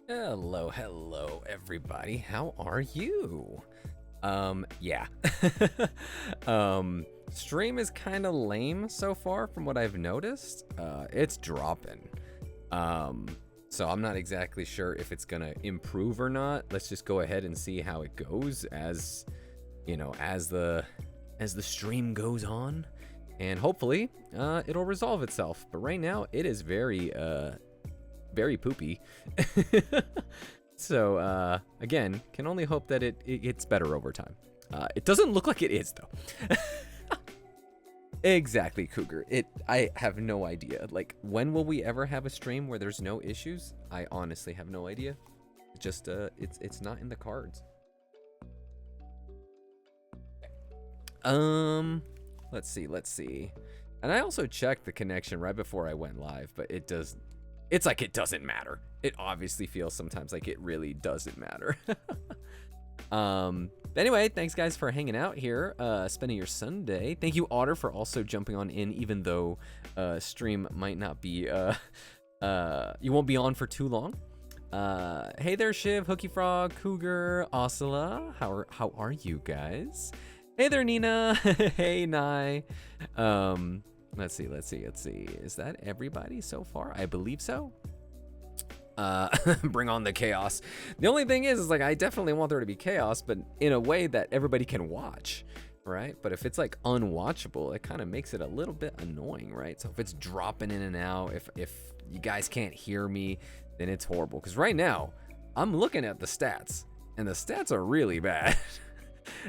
Hello, hello, everybody. How are you? Yeah. Stream is kind of lame so far from what I've noticed. It's dropping. So I'm not exactly sure if it's gonna improve or not. Let's just go ahead and see how it goes as, you know, as the stream goes on, and hopefully, it'll resolve itself. But right now, it is very poopy. So again, can only hope that it gets better over time. It doesn't look like it is though. Exactly, Cougar. I have no idea. Like, when will we ever have a stream where there's no issues? I honestly have no idea. Just it's not in the cards. Let's see. And I also checked the connection right before I went live, but it's like it doesn't matter. It obviously feels sometimes like it really doesn't matter. Anyway, thanks guys for hanging out here, spending your Sunday. Thank you, Otter, for also jumping on in, even though stream might not be, you won't be on for too long. Hey there, Shiv, Hooky Frog, Cougar, Oscilla. How are you guys? Hey there, Nina. Hey, Nai. Let's see. Is that everybody so far? I believe so. Bring on the chaos. The only thing is like, I definitely want there to be chaos, but in a way that everybody can watch, right? But if it's like unwatchable, it kind of makes it a little bit annoying, right? So if it's dropping in and out, if you guys can't hear me, then it's horrible. Because right now, I'm looking at the stats, and the stats are really bad.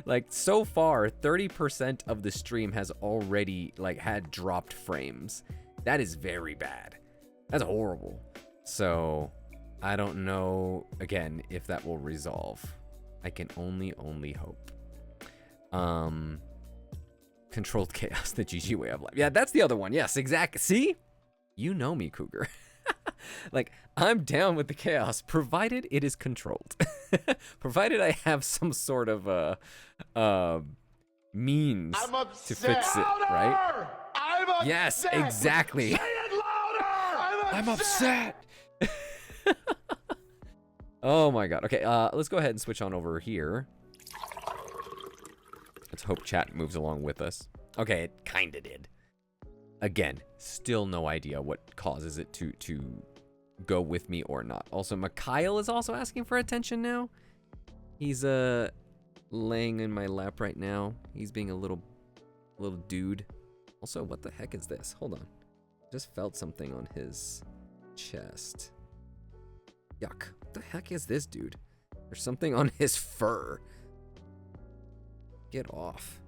Like, so far, 30% of the stream has already like had dropped frames. That is very bad. That's horrible. So I don't know, again, if that will resolve. I can only hope. Controlled chaos, the GG way of life. Yeah, that's the other one. Yes, exactly. See? You know me, Cougar. Like, I'm down with the chaos, provided it is controlled. Provided I have some sort of means to fix it, right? Yes, exactly. Say it louder! I'm upset. Oh my god. Okay, let's go ahead and switch on over here. Let's hope chat moves along with us. Okay, it kinda did. Again, still no idea what causes it to go with me or not. Also, Mikhail is also asking for attention now. He's laying in my lap right now. He's being a little dude. Also, what the heck is this? Hold on. Just felt something on his chest. Yuck. What the heck is this, dude? There's something on his fur. Get off.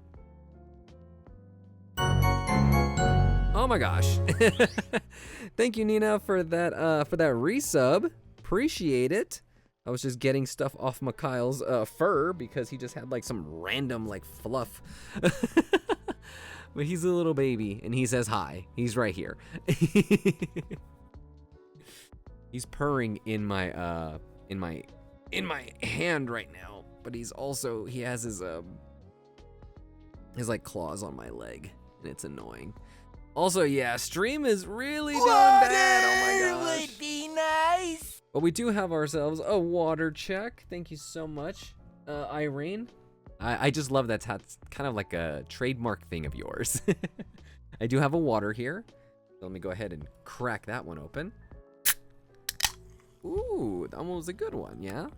Oh my gosh. Thank you, Nina, for that resub. Appreciate it. I was just getting stuff off Mikhail's fur because he just had like some random like fluff. But he's a little baby and he says hi. He's right here. He's purring in my hand right now, but he has his like claws on my leg, and it's annoying. Also, yeah, stream is really doing bad. Oh my gosh. Would be nice. But we do have ourselves a water check. Thank you so much, Irene. I just love that's kind of like a trademark thing of yours. I do have a water here. So let me go ahead and crack that one open. Ooh, that one was a good one, yeah?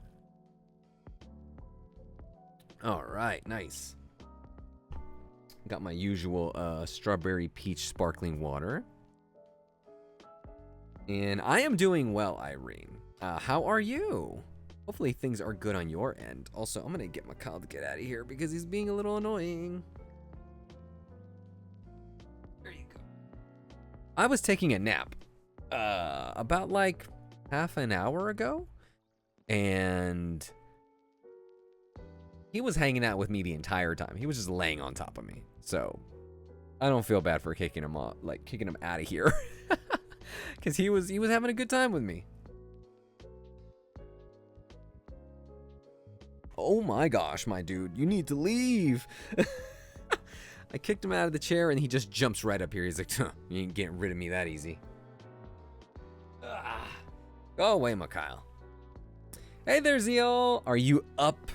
All right, nice. Got my usual strawberry peach sparkling water. And I am doing well, Irene. How are you? Hopefully things are good on your end. Also, I'm gonna get Mikhail to get out of here because he's being a little annoying. There you go. I was taking a nap about like half an hour ago, and he was hanging out with me the entire time. He was just laying on top of me. So I don't feel bad for kicking him out of here. Cause he was having a good time with me. Oh my gosh, my dude, you need to leave. I kicked him out of the chair and he just jumps right up here. He's like, huh, you ain't getting rid of me that easy. Go away, Mikhail. Hey there, Zeal. Are you up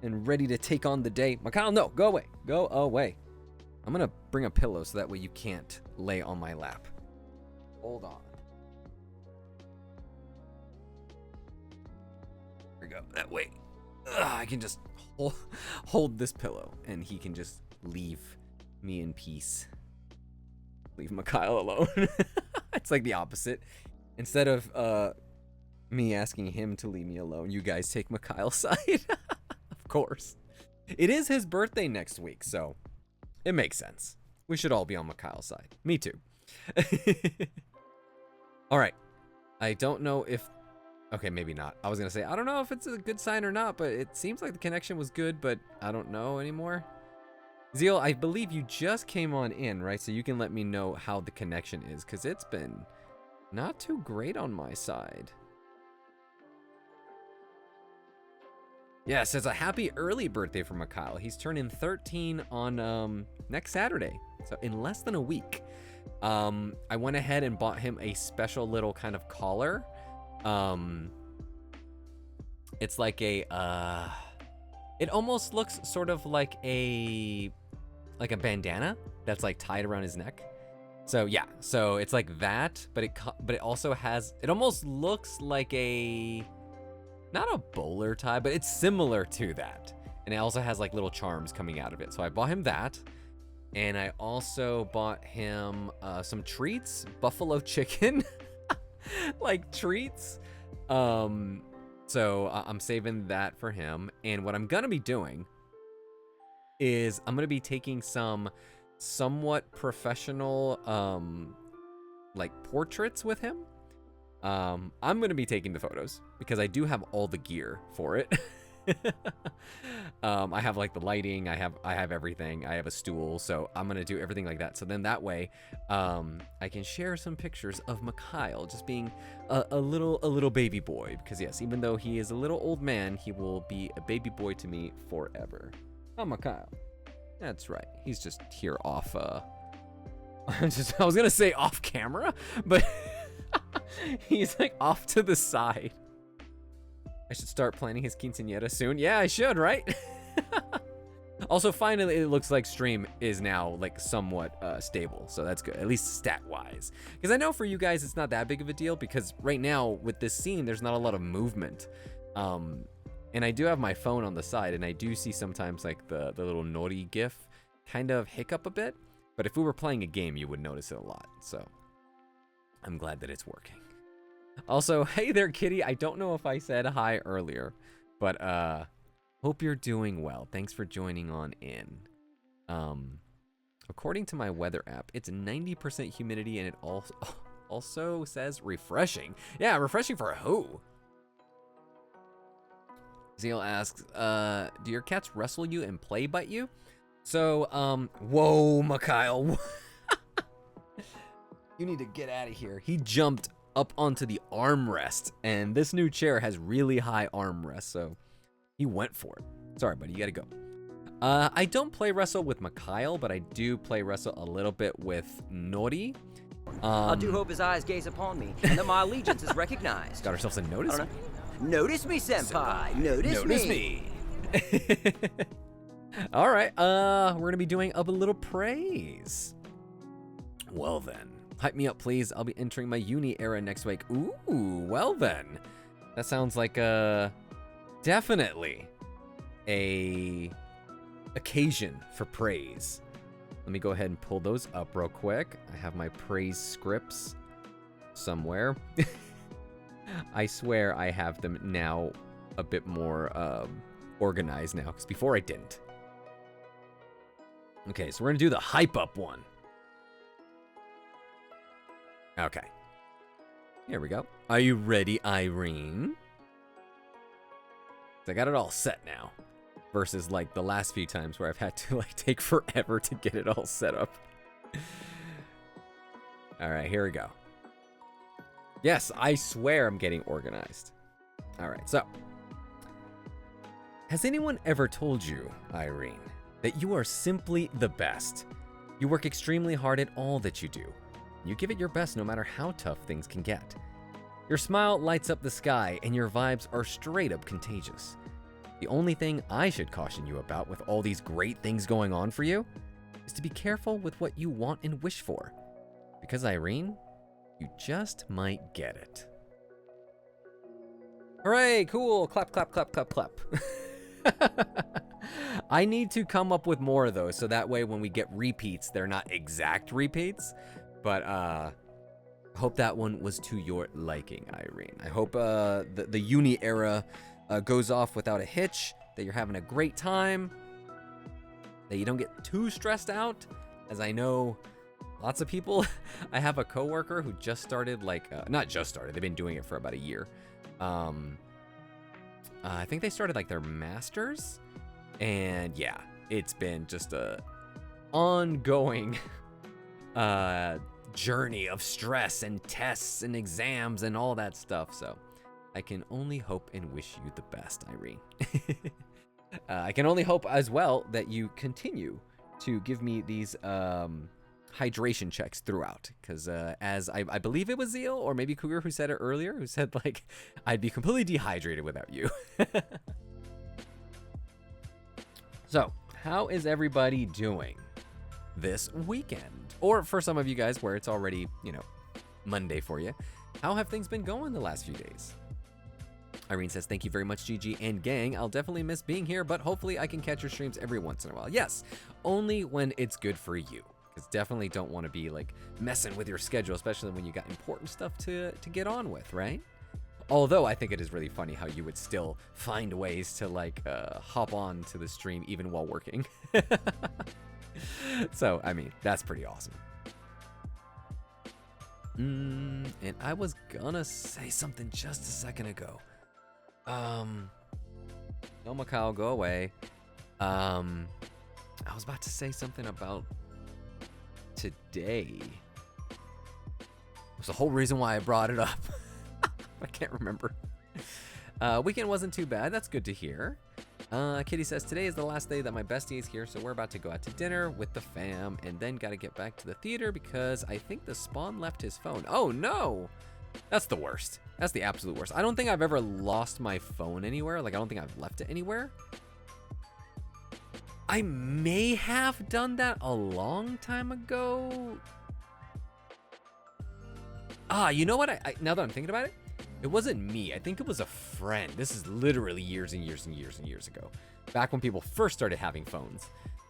and ready to take on the day? Mikhail, no, go away. Go away. I'm gonna bring a pillow so that way you can't lay on my lap. Hold on. There we go. That way. I can just hold this pillow and he can just leave me in peace. Leave Mikhail alone. It's like the opposite. Instead of me asking him to leave me alone, you guys take Mikhail's side. Of course. It is his birthday next week, so it makes sense. We should all be on Mikhail's side. Me too. All right. I don't know if... Okay, maybe not. I was going to say, I don't know if it's a good sign or not, but it seems like the connection was good, but I don't know anymore. Zeal, I believe you just came on in, right? So you can let me know how the connection is, because it's been not too great on my side. Yes, it's a happy early birthday for Mikhail. He's turning 13 on next Saturday, so in less than a week. I went ahead and bought him a special little kind of collar. It's like a it almost looks sort of like a bandana that's like tied around his neck. So yeah, so it's like that, but it also has, it almost looks like a, not a bowler tie, but it's similar to that. And it also has like little charms coming out of it. So I bought him that. And I also bought him some treats, buffalo chicken, like treats. So I'm saving that for him. And what I'm gonna be doing is I'm gonna be taking some somewhat professional like portraits with him. I'm gonna be taking the photos because I do have all the gear for it. I have like the lighting, I have everything, I have a stool, so I'm gonna do everything like that. So then that way, I can share some pictures of Mikhail just being a little baby boy. Because yes, even though he is a little old man, he will be a baby boy to me forever. Oh, Mikhail. That's right. He's just here off. I was gonna say off camera, but he's like off to the side. I should start planning his quinceañera soon. Yeah, I should, right? Also, finally, it looks like stream is now like somewhat stable, so that's good, at least stat-wise. Because I know for you guys, it's not that big of a deal because right now with this scene, there's not a lot of movement. And I do have my phone on the side, and I do see sometimes like the little Nori gif kind of hiccup a bit. But if we were playing a game, you would notice it a lot. So I'm glad that it's working. Also, hey there, kitty. I don't know if I said hi earlier, but hope you're doing well. Thanks for joining on in. According to my weather app, it's 90% humidity, and it also says refreshing. Yeah, refreshing for who? Zeal asks, do your cats wrestle you and play bite you? So, whoa, Mikhail. You need to get out of here. He jumped up onto the armrest, and this new chair has really high armrest, so he went for it. Sorry, buddy, you gotta go. I don't play wrestle with Mikhail, but I do play wrestle a little bit with Nori. I do hope his eyes gaze upon me, and that my allegiance is recognized. Got ourselves a notice. Notice me, senpai. Notice me. All right, we're gonna be doing a little praise. Well then, hype me up, please. I'll be entering my uni era next week. Ooh, well then, that sounds like definitely a occasion for praise. Let me go ahead and pull those up real quick. I have my praise scripts somewhere. I swear I have them now a bit more organized now, because before I didn't. Okay, so we're gonna do the hype up one. Okay. Here we go. Are you ready, Irene? I got it all set now. Versus like the last few times where I've had to like take forever to get it all set up. All right, here we go. Yes, I swear I'm getting organized. All right, so. Has anyone ever told you, Irene, that you are simply the best? You work extremely hard at all that you do. You give it your best no matter how tough things can get. Your smile lights up the sky, and your vibes are straight up contagious. The only thing I should caution you about with all these great things going on for you is to be careful with what you want and wish for. Because, Irene, you just might get it. Hooray, cool, clap, clap, clap, clap, clap. I need to come up with more of those, so that way when we get repeats, they're not exact repeats, but I hope that one was to your liking, Irene. I hope the uni era goes off without a hitch, that you're having a great time, that you don't get too stressed out, as I know lots of people. I have a coworker who just started, not just started, they've been doing it for about a year. I think they started like their masters, and yeah, it's been just a ongoing journey of stress and tests and exams and all that stuff. So I can only hope and wish you the best, Irene. I can only hope as well that you continue to give me these hydration checks throughout, because as I believe it was Zeal or maybe Cougar who said it earlier, who said like I'd be completely dehydrated without you. So how is everybody doing this weekend? Or for some of you guys where it's already, Monday for you, how have things been going the last few days? Irene says, thank you very much, GG and gang. I'll definitely miss being here, but hopefully I can catch your streams every once in a while. Yes, only when it's good for you. Because definitely don't want to be like messing with your schedule, especially when you got important stuff to get on with, right? Although I think it is really funny how you would still find ways to like hop on to the stream even while working. So, I mean, that's pretty awesome. And I was gonna say something just a second ago. No, Macau, go away. I was about to say something about today. It was the whole reason why I brought it up. I can't remember. Weekend wasn't too bad. That's good to hear. Kitty says, today is the last day that my bestie is here, so we're about to go out to dinner with the fam, and then got to get back to the theater because I think the spawn left his phone. Oh, no! That's the worst. That's the absolute worst. I don't think I've ever lost my phone anywhere. Like, I don't think I've left it anywhere. I may have done that a long time ago. You know what? Now that I'm thinking about it, it wasn't me. I think it was a friend. This is literally years and years and years and years ago. Back when people first started having phones.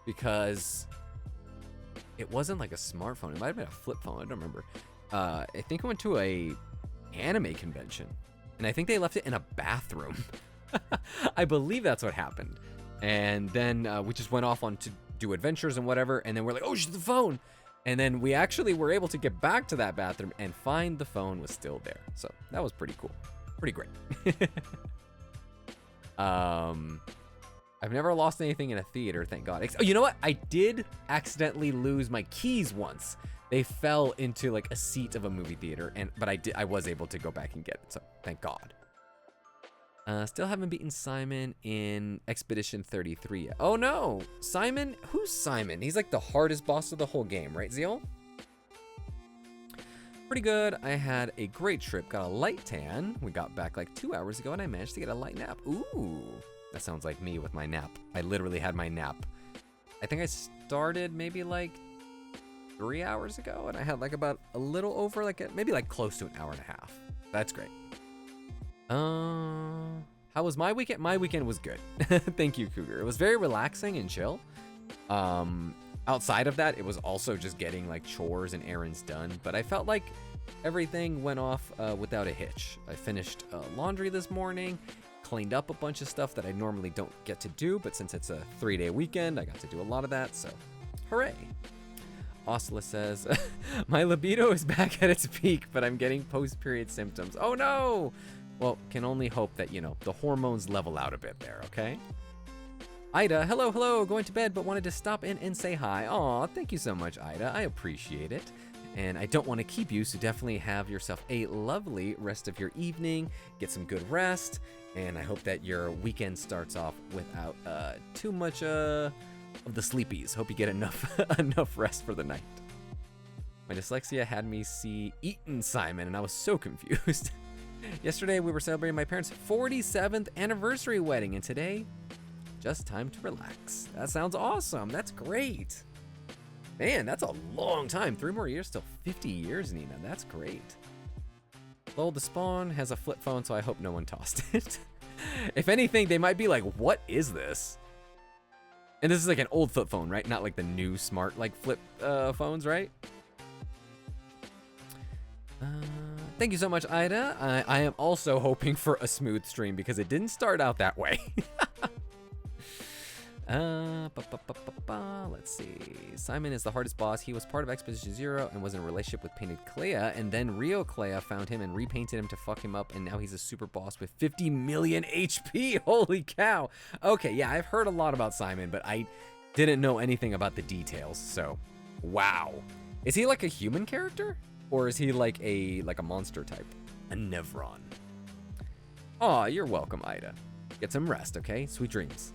Because it wasn't like a smartphone. It might have been a flip phone. I don't remember. I think I went to a anime convention. And I think they left it in a bathroom. I believe that's what happened. And then we just went off on to do adventures and whatever. And then we're like, oh, shit, the phone. And then we actually were able to get back to that bathroom and find the phone was still there. So that was pretty cool. Pretty great. I've never lost anything in a theater, thank God. Oh, you know what? I did accidentally lose my keys once. They fell into like a seat of a movie theater, but I was able to go back and get it. So thank God. Still haven't beaten Simon in Expedition 33 yet. Oh no, Simon? Who's Simon? He's like the hardest boss of the whole game, right, Zeal? Pretty good. I had a great trip, got a light tan. We got back like 2 hours ago and I managed to get a light nap. Ooh, that sounds like me with my nap. I literally had my nap. I think I started maybe like 3 hours ago and I had like about a little over, maybe like close to an hour and a half. That's great. How was my weekend? My weekend was good. Thank you, Cougar. It was very relaxing and chill. Outside of that, it was also just getting like chores and errands done, but I felt like everything went off without a hitch. I finished laundry this morning, cleaned up a bunch of stuff that I normally don't get to do, but since it's a 3-day weekend, I got to do a lot of that, so hooray. Osla says, my libido is back at its peak, but I'm getting post-period symptoms. Oh no! Well, can only hope that, the hormones level out a bit there, okay? Ida, hello, going to bed, but wanted to stop in and say hi. Aw, thank you so much, Ida. I appreciate it. And I don't want to keep you, so definitely have yourself a lovely rest of your evening. Get some good rest, and I hope that your weekend starts off without too much of the sleepies. Hope you get enough rest for the night. My dyslexia had me see Eaton Simon, and I was so confused. Yesterday, we were celebrating my parents' 47th anniversary wedding, and today, just time to relax. That sounds awesome. That's great. Man, that's a long time. 3 more years till 50 years, Nina. That's great. Lol, the spawn has a flip phone, so I hope no one tossed it. If anything, they might be like, what is this? And this is like an old flip phone, right? Not like the new smart like flip phones, right? Thank you so much, Ida. I am also hoping for a smooth stream because it didn't start out that way. Let's see. Simon is the hardest boss. He was part of Expedition Zero and was in a relationship with Painted Clea, and then Rio Clea found him and repainted him to fuck him up, and now he's a super boss with 50 million HP. Holy cow. Okay, yeah, I've heard a lot about Simon, but I didn't know anything about the details, so wow. Is he like a human character? Or is he like a monster type? A Nevron. Aw, you're welcome, Ida. Get some rest, okay? Sweet dreams.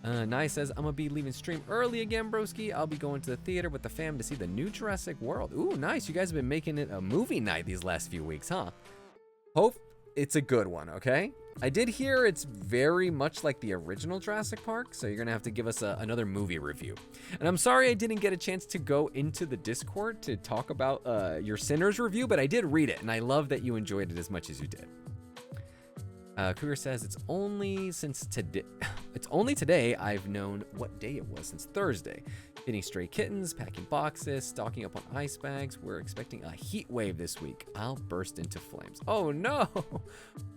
Nai says, I'm gonna be leaving stream early again, broski. I'll be going to the theater with the fam to see the new Jurassic World. Ooh, nice. You guys have been making it a movie night these last few weeks, huh? Hope it's a good one, okay? I did hear it's very much like the original Jurassic Park, so you're gonna have to give us another movie review. And I'm sorry I didn't get a chance to go into the Discord to talk about your Sinners review, but I did read it, and I love that you enjoyed it as much as you did. Cougar says it's only today I've known what day it was since Thursday. Getting stray kittens, packing boxes, stocking up on ice bags. We're expecting a heat wave this week. I'll burst into flames. Oh no!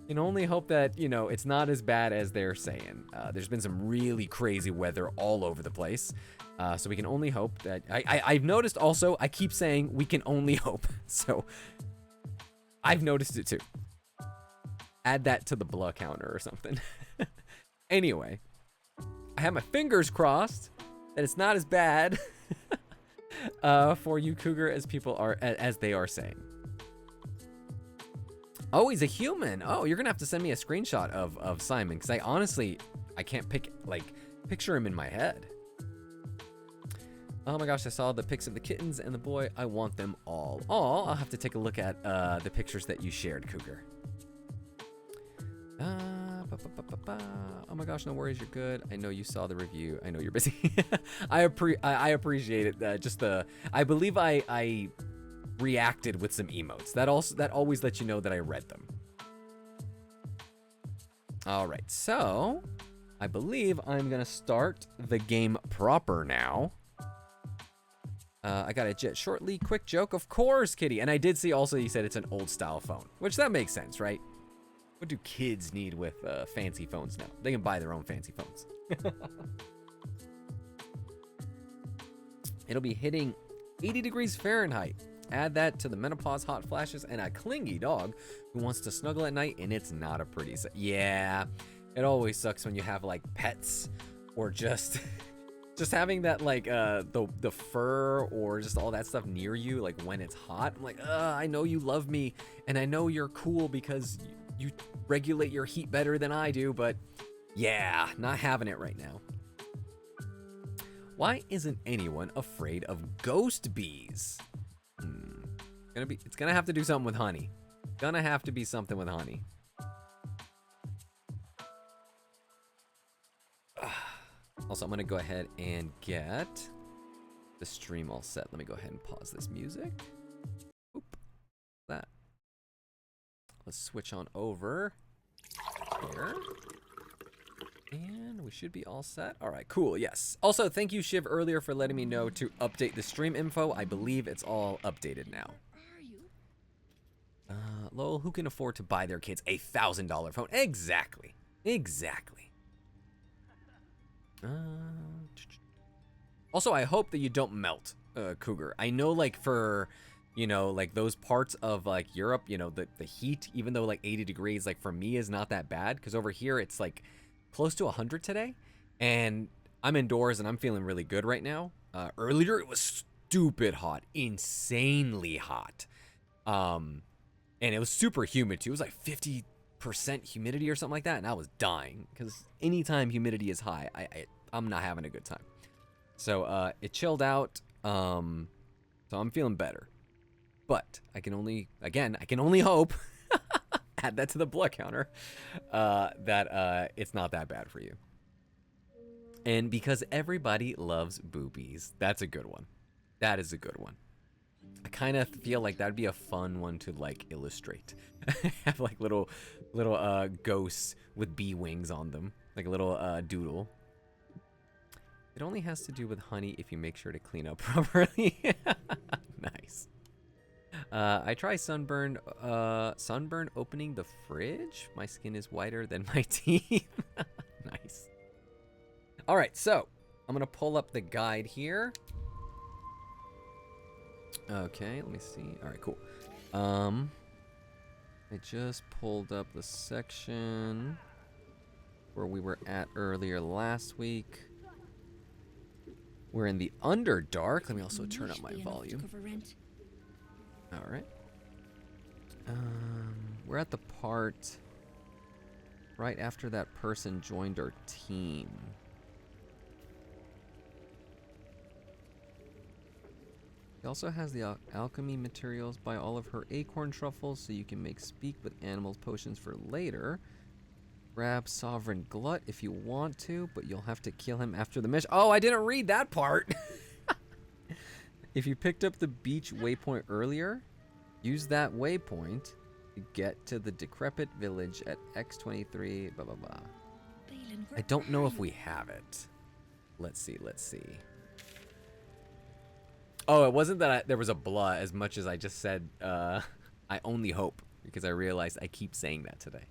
Can only hope that, you know, it's not as bad as they're saying. There's been some really crazy weather all over the place. So we can only hope that I've noticed also, I keep saying we can only hope. So I've noticed it too. Add that to the blah counter or something. Anyway, I have my fingers crossed that it's not as bad for you, Cougar, as people are, as they are saying. Oh, he's a human. Oh, you're gonna have to send me a screenshot of Simon, because I can't picture him in my head. Oh my gosh, I saw the pics of the kittens and the boy. I want them all. Oh, I'll have to take a look at the pictures that you shared, Cougar. Oh my gosh, no worries, you're good. I know you saw the review. I know you're busy. I appreciate it. I believe I reacted with some emotes. That always lets you know that I read them. All right, so I believe I'm gonna start the game proper now. I got a jet shortly. Quick joke, of course, Kitty. And I did see also you said it's an old style phone, which that makes sense, right? What do kids need with fancy phones now? They can buy their own fancy phones. It'll be hitting 80 degrees Fahrenheit. Add that to the menopause hot flashes and a clingy dog who wants to snuggle at night, and it's not a pretty sight. Yeah, it always sucks when you have like pets or just having that like the fur or just all that stuff near you, like when it's hot. I'm like, I know you love me and I know you're cool because you regulate your heat better than I do, but yeah, not having it right now. Why isn't anyone afraid of ghost bees? It's gonna have to do something with honey. Gonna have to be something with honey. Also, I'm gonna go ahead and get the stream all set. Let me go ahead and pause this music. Oop, that. Let's switch on over here. And we should be all set. All right, cool, yes. Also, thank you, Shiv, earlier for letting me know to update the stream info. I believe it's all updated now. Lol, who can afford to buy their kids a $1,000 phone? Exactly. Also, I hope that you don't melt, Cougar. I know, like, for, you know, like, those parts of, like, Europe, you know, the heat, even though, like, 80 degrees, like, for me is not that bad, because over here, it's, like, close to 100 today, and I'm indoors, and I'm feeling really good right now. Earlier, it was stupid hot, insanely hot, and it was super humid, too. It was, like, 50% humidity or something like that, and I was dying, because anytime humidity is high, I'm not having a good time. So it chilled out, so I'm feeling better. But I can only hope add that to the blood counter, that it's not that bad for you. And because everybody loves boobies, that's a good one. That is a good one. I kind of feel like that'd be a fun one to like illustrate. Have like little ghosts with bee wings on them, like a little doodle. It only has to do with honey if you make sure to clean up properly. Nice. I try sunburn opening the fridge. My skin is whiter than my teeth. Nice. All right, so I'm gonna pull up the guide here. Okay, let me see. All right, cool. I just pulled up the section where we were at earlier last week. We're in the Underdark. Let me also turn up my volume. All right. We're at the part right after that person joined our team. He also has the alchemy materials. Buy all of her acorn truffles so you can make speak with animals potions for later. Grab Sovereign Glut if you want to, but you'll have to kill him after the mission. Oh, I didn't read that part. If you picked up the beach waypoint earlier, use that waypoint to get to the decrepit village at X23, blah, blah, blah. I don't know if we have it. Let's see. Oh, it wasn't that there was a blah as much as I just said, I only hope, because I realized I keep saying that today.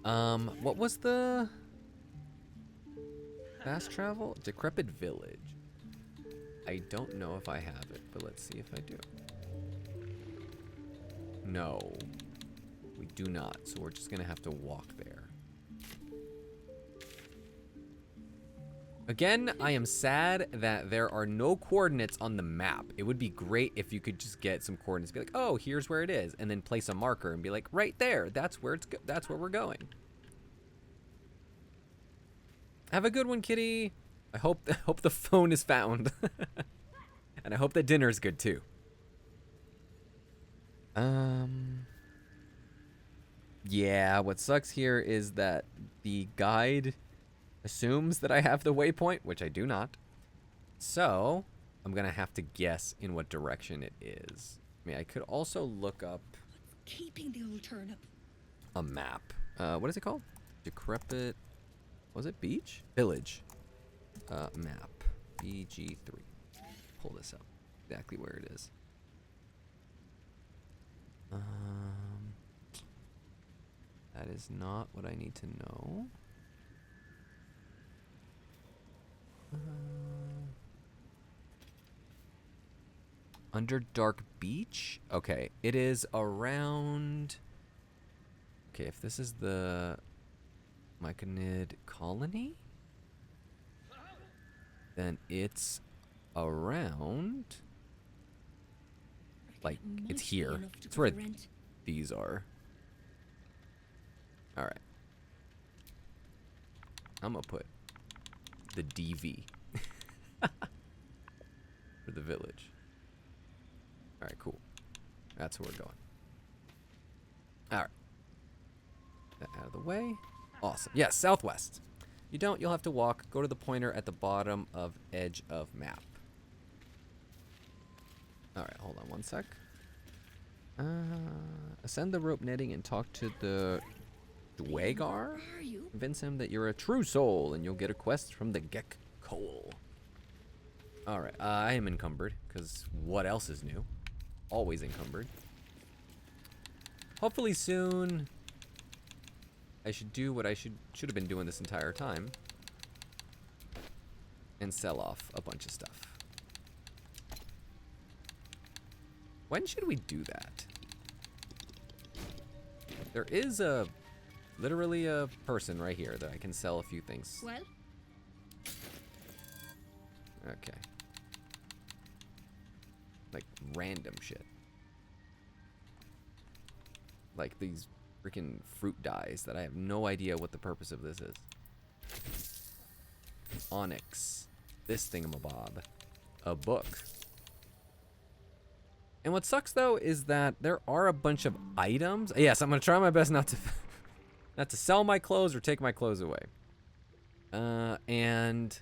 What was the fast travel? Decrepit village. I don't know if I have it, but let's see if I do. No, we do not, so we're just gonna have to walk there. Again, I am sad that there are no coordinates on the map. It would be great if you could just get some coordinates, be like, oh, here's where it is, and then place a marker and be like, right there, that's where that's where we're going. Have a good one, kitty. I hope the phone is found, and I hope that dinner is good too. Yeah, what sucks here is that the guide assumes that I have the waypoint, which I do not. So I'm gonna have to guess in what direction it is. I mean, I could also look up Keeping the old turnip. a map. What is it called? Decrepit. Was it beach? Village. Map. BG3. Pull this up. Exactly where it is. That is not what I need to know. Underdark Beach? Okay, it is around... Okay, if this is the Myconid colony, then it's around... Like, it's here. It's where these are. Alright. I'm gonna put the DV for the village. Alright, cool. That's where we're going. Alright. That out of the way. Awesome. Yes, southwest. You don't, you'll have to walk. Go to the pointer at the bottom of edge of map. Alright, hold on one sec. Ascend the rope netting and talk to the Dwagar? Convince him that you're a true soul and you'll get a quest from the Gek Cole. Alright, I am encumbered, because what else is new? Always encumbered. Hopefully soon I should do what I should have been doing this entire time. And sell off a bunch of stuff. When should we do that? There is literally a person right here that I can sell a few things. Well? Okay. Like random shit. Like these freaking fruit dyes that I have no idea what the purpose of this is. Onyx. This thingamabob. A book. And what sucks though is that there are a bunch of items. Yes, I'm gonna try my best not to not to sell my clothes or take my clothes away. And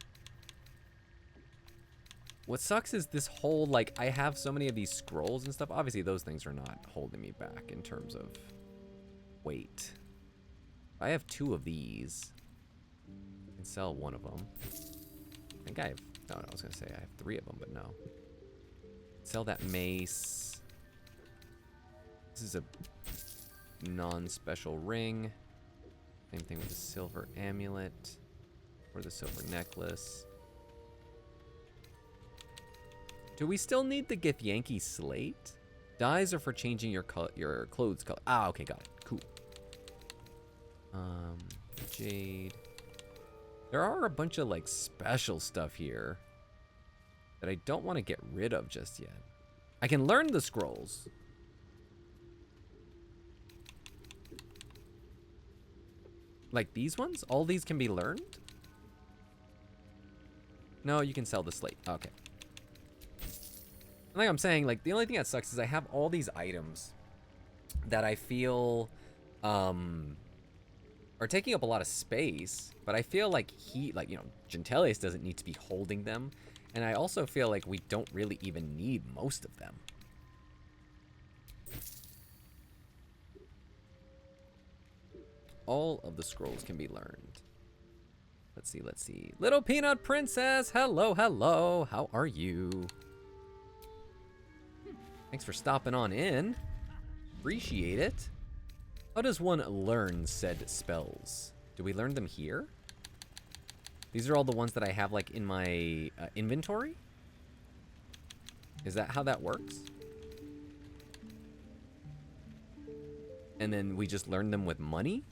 what sucks is this whole, like, I have so many of these scrolls and stuff. Obviously, those things are not holding me back in terms of weight. I have 2 of these. I can sell one of them. I think I have, no, I was gonna say I have 3 of them, but no. Sell that mace. This is a non-special ring. Same thing with the silver amulet or the silver necklace. Do we still need the Githyanki slate? Dyes are for changing your clothes color. Ah, okay, got it. Cool. Jade. There are a bunch of like special stuff here that I don't want to get rid of just yet. I can learn the scrolls. Like these ones? All these can be learned? No, you can sell the slate. Okay. Like I'm saying, like the only thing that sucks is I have all these items that I feel are taking up a lot of space, but I feel like Gentilius doesn't need to be holding them, and I also feel like we don't really even need most of them. All of the scrolls can be learned. Let's see, let's see. Little Peanut Princess, hello, hello. How are you? Thanks for stopping on in. Appreciate it. How does one learn said spells? Do we learn them here? These are all the ones that I have like in my inventory? Is that how that works? And then we just learn them with money?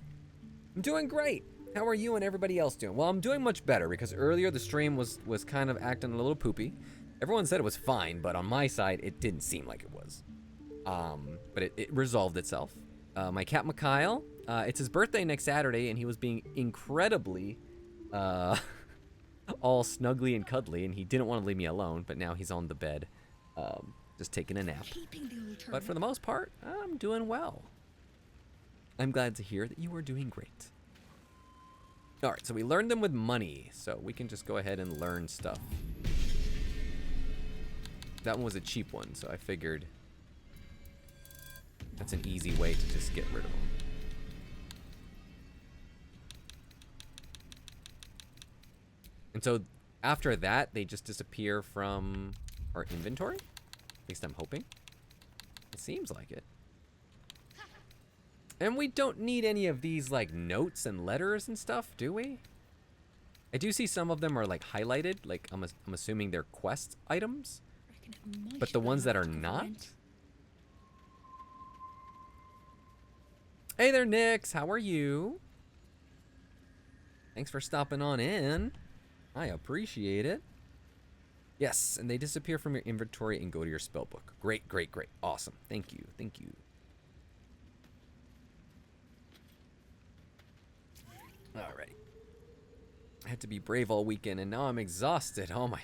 I'm doing great. How are you and everybody else doing? Well, I'm doing much better because earlier the stream was kind of acting a little poopy. Everyone said it was fine, but on my side, it didn't seem like it was. But it resolved itself. My cat Mikhail, it's his birthday next Saturday, and he was being incredibly all snuggly and cuddly, and he didn't want to leave me alone, but now he's on the bed, just taking a nap. But for the most part, I'm doing well. I'm glad to hear that you are doing great. All right, so we learned them with money, so we can just go ahead and learn stuff. That one was a cheap one, so I figured that's an easy way to just get rid of them. And so after that, they just disappear from our inventory? At least I'm hoping. It seems like it. And we don't need any of these like notes and letters and stuff, do we? I do see some of them are like highlighted, like I'm assuming they're quest items. But the ones that are not? Hey there, Nix. How are you? Thanks for stopping on in. I appreciate it. Yes, and they disappear from your inventory and go to your spell book. Great, great, great. Awesome. Thank you. Thank you. Alrighty. I had to be brave all weekend, and now I'm exhausted. Oh my.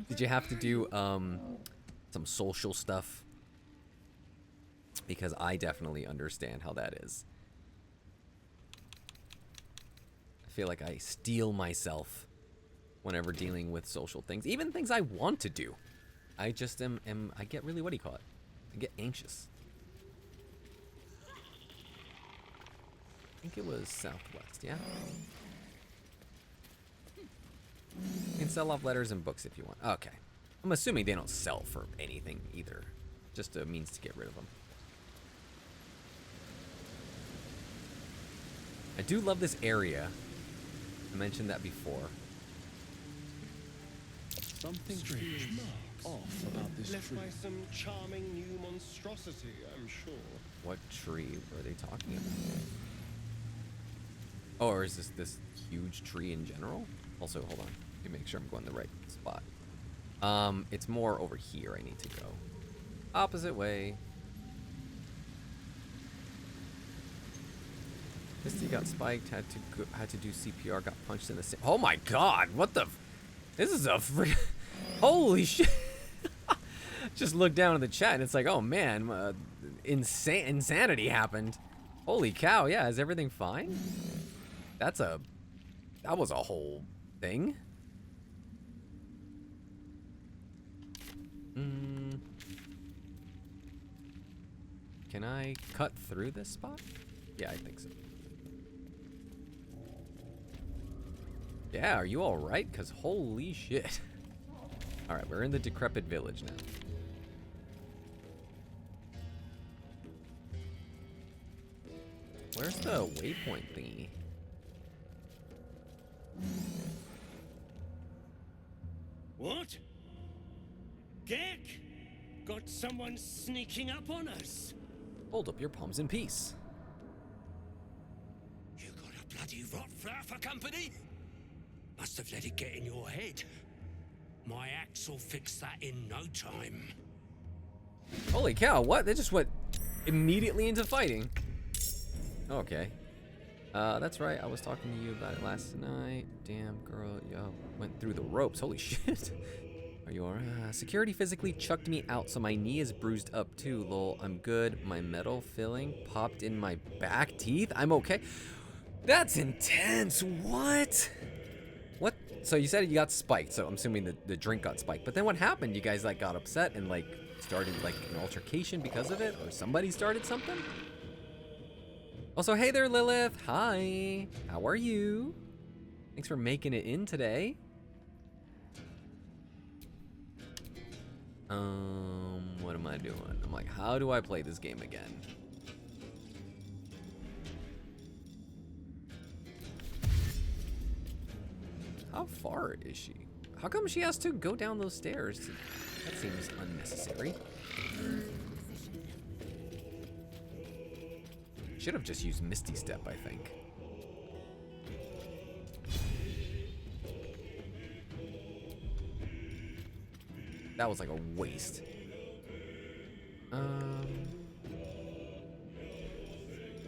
Did you have to do some social stuff? Because I definitely understand how that is. I feel like I steel myself whenever dealing with social things. Even things I want to do. I just I get really, what do you call it? I get anxious. I think it was southwest, yeah? You can sell off letters and books if you want. Okay. I'm assuming they don't sell for anything either. Just a means to get rid of them. I do love this area. I mentioned that before. Something strange off about this Left tree. by some charming new monstrosity, I'm sure. What tree were they talking about? Oh, or is this huge tree in general? Also, hold on. Let me make sure I'm going the right spot. It's more over here I need to go. Opposite way. Misty got spiked, had to do CPR, got punched in the same. Oh my god, what the? This is a holy shit. Just look down at the chat and it's like, oh man, insanity happened. Holy cow, yeah, is everything fine? That was a whole thing. Can I cut through this spot? Yeah, I think so. Yeah, are you all right? Because holy shit. All right, we're in the decrepit village now. Where's the waypoint thingy? What? Gek? Got someone sneaking up on us? Hold up your palms in peace. You got a bloody rot flower for company? Must have let it get in your head. My axe will fix that in no time. Holy cow, what? They just went immediately into fighting. Okay. That's right, I was talking to you about it last night. Damn, girl, yo, went through the ropes. Holy shit. Are you alright? Security physically chucked me out, so my knee is bruised up too. Lol, I'm good. My metal filling popped in my back teeth. I'm okay. That's intense. What? What? So you said you got spiked, so I'm assuming the drink got spiked. But then what happened? You guys like got upset and like started like an altercation because of it? Or somebody started something? Also, hey there, Lilith. Hi. How are you? Thanks for making it in today. What am I doing? I'm like, how do I play this game again? How far is she? How come she has to go down those stairs? That seems unnecessary. Should have just used Misty Step, I think. That was like a waste.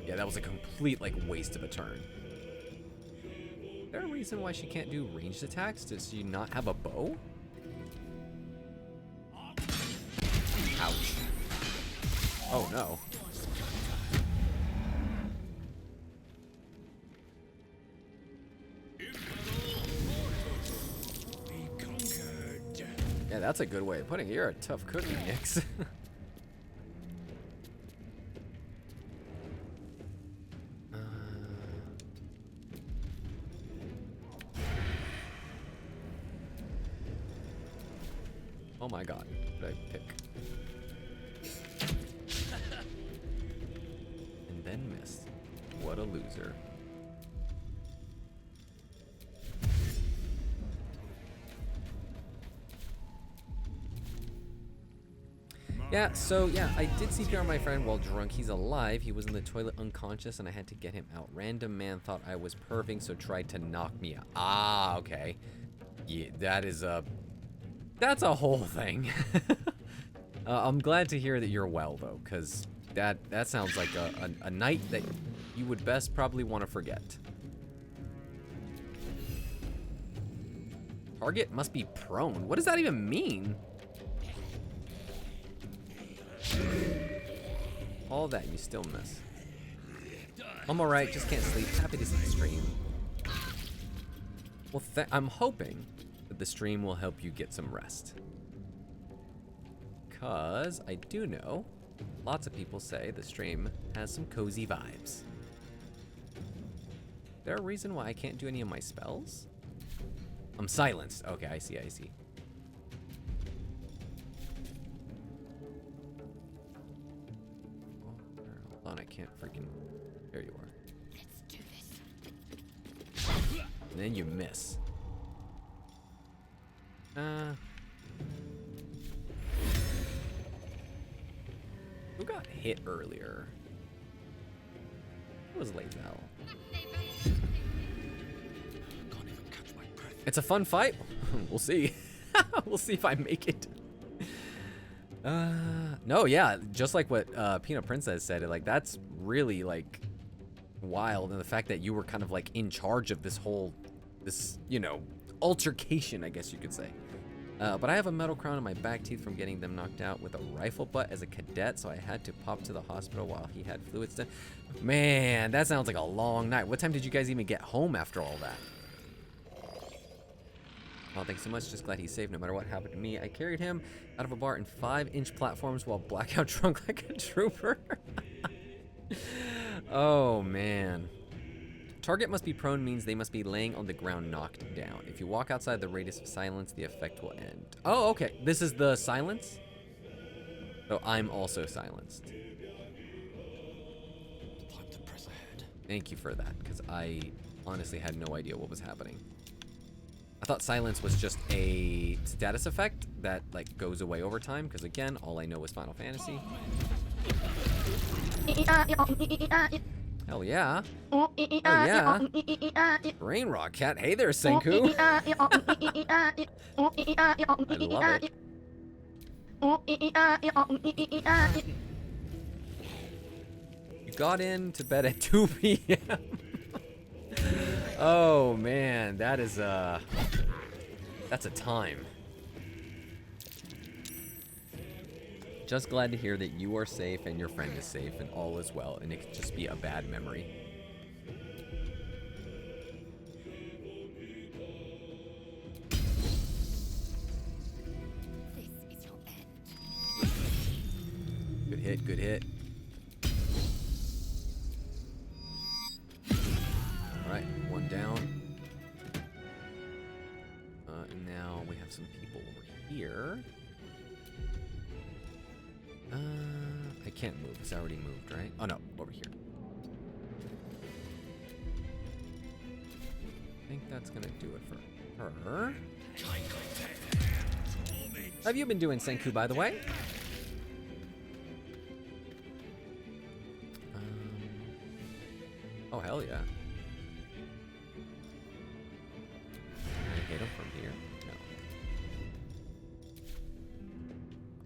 Yeah, that was a complete like waste of a turn. Is there a reason why she can't do ranged attacks? Does she not have a bow? Ouch. Oh no. Yeah, that's a good way of putting it. You're a tough cookie, Nix. Oh my god, what did I pick? And then missed. What a loser. Yeah, so yeah, I did CPR my friend while drunk. He's alive. He was in the toilet unconscious and I had to get him out. Random man thought I was perving, so tried to knock me out. Ah, okay. Yeah, that's a whole thing. I'm glad to hear that you're well though, because that sounds like a night that you would best probably want to forget. Target must be prone. What does that even mean? All that, you still miss. I'm alright, just can't sleep. Happy to see the stream. Well, I'm hoping that the stream will help you get some rest. Because I do know lots of people say the stream has some cozy vibes. Is there a reason why I can't do any of my spells? I'm silenced. Okay, I see, I see. Hold on, I can't freaking... There you are. Let's do this. And then you miss. Who got hit earlier? It was Late Val. It's a fun fight. We'll see. We'll see if I make it. No, yeah, just like what Peanut Princess said, like that's really like wild, and the fact that you were kind of like in charge of this whole, you know, altercation, I guess you could say. But I have a metal crown in my back teeth from getting them knocked out with a rifle butt as a cadet, so I had to pop to the hospital while he had fluids done. Man, that sounds like a long night. What time did you guys even get home after all that? Oh, thanks so much. Just glad he's safe no matter what happened to me. I carried him out of a bar in 5-inch platforms while blackout drunk like a trooper. Oh, man. Target must be prone means they must be laying on the ground knocked down. If you walk outside the radius of silence, the effect will end. Oh, okay. This is the silence? Oh, I'm also silenced. Time to press ahead. Thank you for that, because I honestly had no idea what was happening. I thought silence was just a status effect that like goes away over time, because again, all I know is Final Fantasy. Hell yeah. Oh yeah. Rain Rock Cat. Hey there, Senku. I love it. You got into bed at 2 p.m. Oh man, that's a time. Just glad to hear that you are safe and your friend is safe and all is well, and it could just be a bad memory. This is your end. Good hit, good hit. Alright, one down. And now we have some people over here. I can't move. It's already moved, right? Oh no, over here. I think that's gonna do it for her. How have you been doing, Senku, by the way? Oh, hell yeah. Can I hit him from here? No.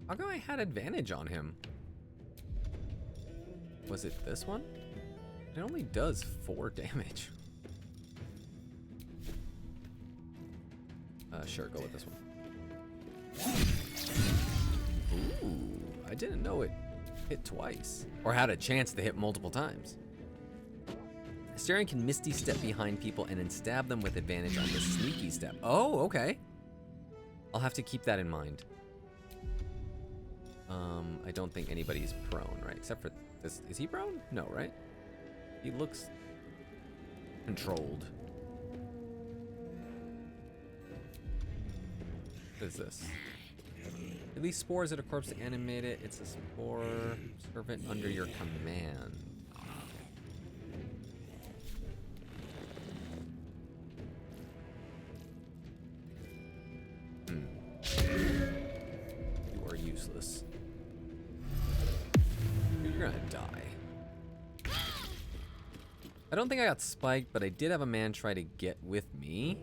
How come I had advantage on him? Was it this one? It only does 4 damage. Sure, go with this one. Ooh, I didn't know it hit twice. Or had a chance to hit multiple times. Astarion can Misty Step behind people and then stab them with advantage on the Sneaky Step. Oh, okay. I'll have to keep that in mind. I don't think anybody's prone, right? Except for this. Is he prone? No, right? He looks controlled. What is this? Release spores at a corpse to animate it. It's a spore servant under your command. You are useless. You're gonna die. I don't think I got spiked, but I did have a man try to get with me.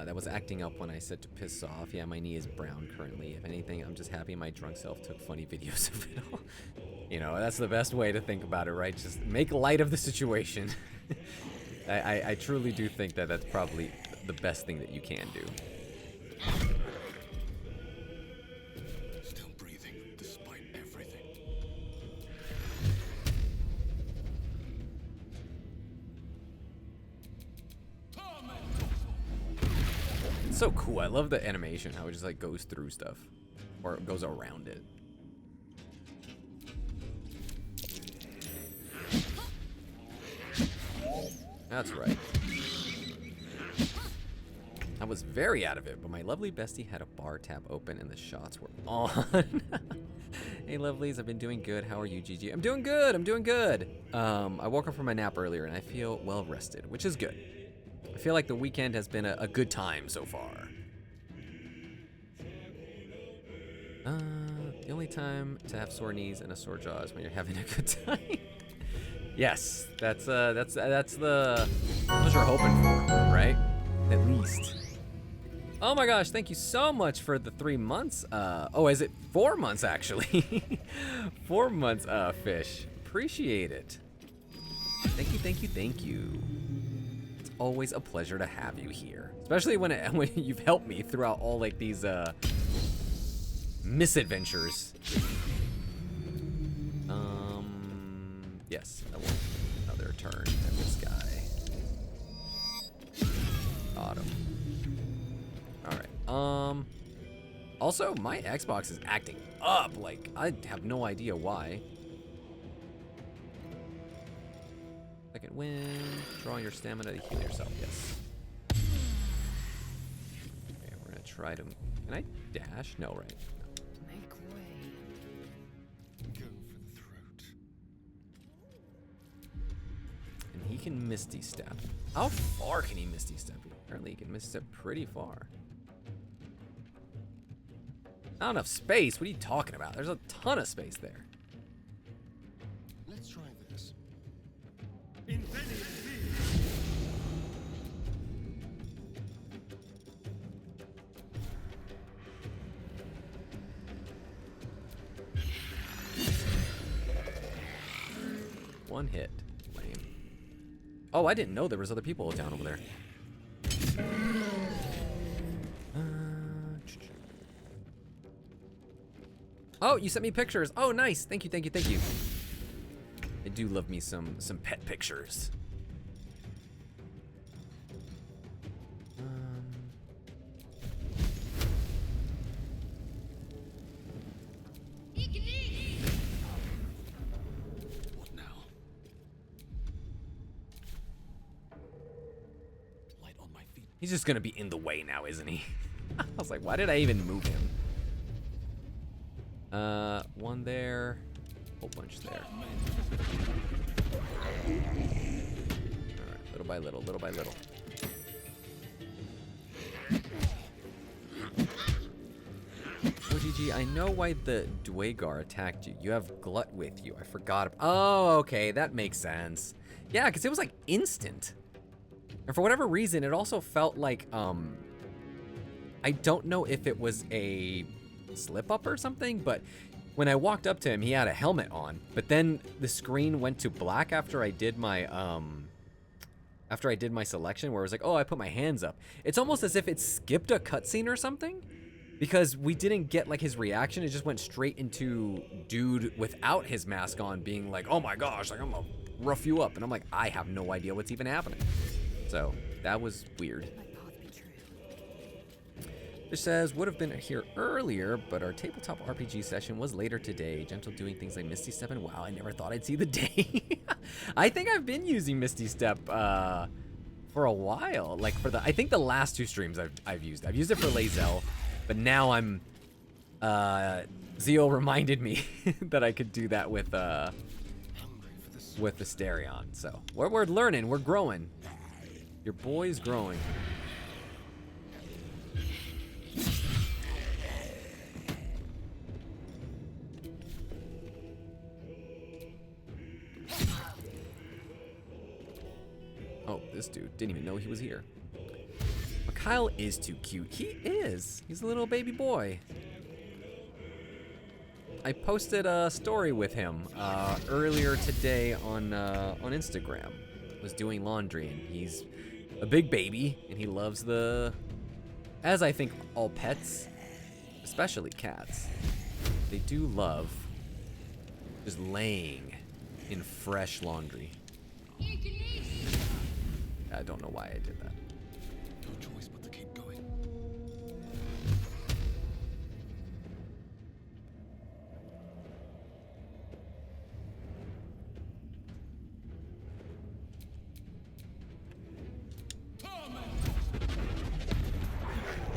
That was acting up when I said to piss off. Yeah, my knee is brown currently. If anything, I'm just happy my drunk self took funny videos of it all. You know, that's the best way to think about it, right? Just make light of the situation. I truly do think that that's probably the best thing that you can do. Still breathing, despite everything. It's so cool. I love the animation, how it just like goes through stuff. Or it goes around it. That's right. I was very out of it, but my lovely bestie had a bar tab open and the shots were on. Hey lovelies, I've been doing good. How are you, Gigi? I'm doing good, I'm doing good. I woke up from my nap earlier and I feel well rested, which is good. I feel like the weekend has been a good time so far. The only time to have sore knees and a sore jaw is when you're having a good time. Yes, that's what you're hoping for, right? At least. Oh my gosh, thank you so much for the 3 months. Oh, is it 4 months actually? 4 months, Fish. Appreciate it. Thank you, thank you, thank you. It's always a pleasure to have you here, especially when you've helped me throughout all like these misadventures. Yes, I want another turn at this guy. Got him. Alright, also, my Xbox is acting up, like, I have no idea why. Second wind, draw your stamina to heal yourself, yes. Okay, we're gonna try to, can I dash? No, right? Make way. Go for the throat. And he can Misty Step. How far can he Misty Step? Apparently he can Misty Step pretty far. Not enough space, what are you talking about? There's a ton of space there. Let's try this. One hit. Lame. Oh, I didn't know there was other people down over there. Oh, you sent me pictures. Oh, nice. Thank you, thank you, thank you. I do love me some pet pictures. What now? Light on my feet. He's just gonna be in the way now, isn't he? I was like, why did I even move him? One there, whole bunch there. All right, little by little, little by little. OGG, I know why the Dwagar attacked you. You have Glut with you. I forgot. Oh, okay, that makes sense. Yeah, because it was like instant. And for whatever reason, it also felt like, I don't know if it was a slip up or something, but when I walked up to him, he had a helmet on, but then the screen went to black after I did my selection, where it was like, oh, I put my hands up. It's almost as if it skipped a cutscene or something, because we didn't get like his reaction. It just went straight into dude without his mask on being like, oh my gosh, like I'm gonna rough you up. And I'm like, I have no idea what's even happening. So that was weird. It says, would have been here earlier, but our tabletop RPG session was later today. Gentle doing things like Misty Step, and wow, I never thought I'd see the day. I think I've been using Misty Step for a while. Like for I think the last two streams I've used. I've used it for Lae'zel, but now I'm, Zeo reminded me that I could do that with Asterion. So we're learning, we're growing. Your boy's growing. Oh, this dude didn't even know he was here. Kyle is too cute. He is. He's a little baby boy. I posted a story with him earlier today on Instagram. Was doing laundry, and he's a big baby, and he loves as I think all pets, especially cats, they do love just laying in fresh laundry. I don't know why I did that. No choice but to keep going.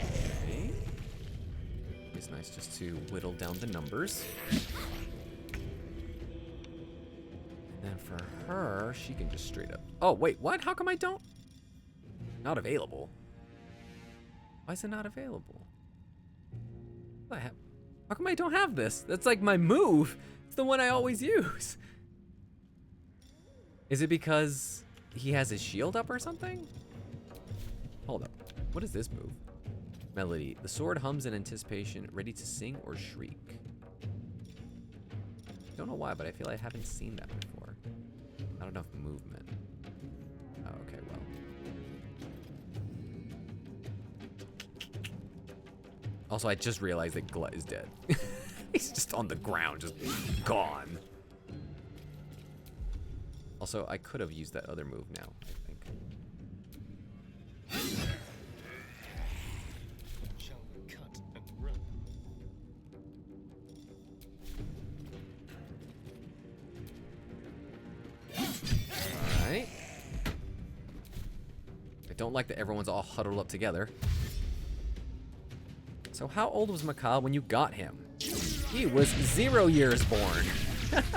Okay. It's nice just to whittle down the numbers. And then for her, she can just straight up. Oh, wait, what? How come I don't? Not available. Why is it not available? How come I don't have this? That's like my move. It's the one I always use. Is it because he has his shield up or something? Hold up. What is this move? Melody. The sword hums in anticipation, ready to sing or shriek. Don't know why, but I feel I haven't seen that before. Not enough movement. Oh, okay, well. Also, I just realized that Glut is dead. He's just on the ground, just gone. Also, I could have used that other move now, I think. Shall we cut and run? Alright. I don't like that everyone's all huddled up together. So how old was Mikhail when you got him? He was 0 years born.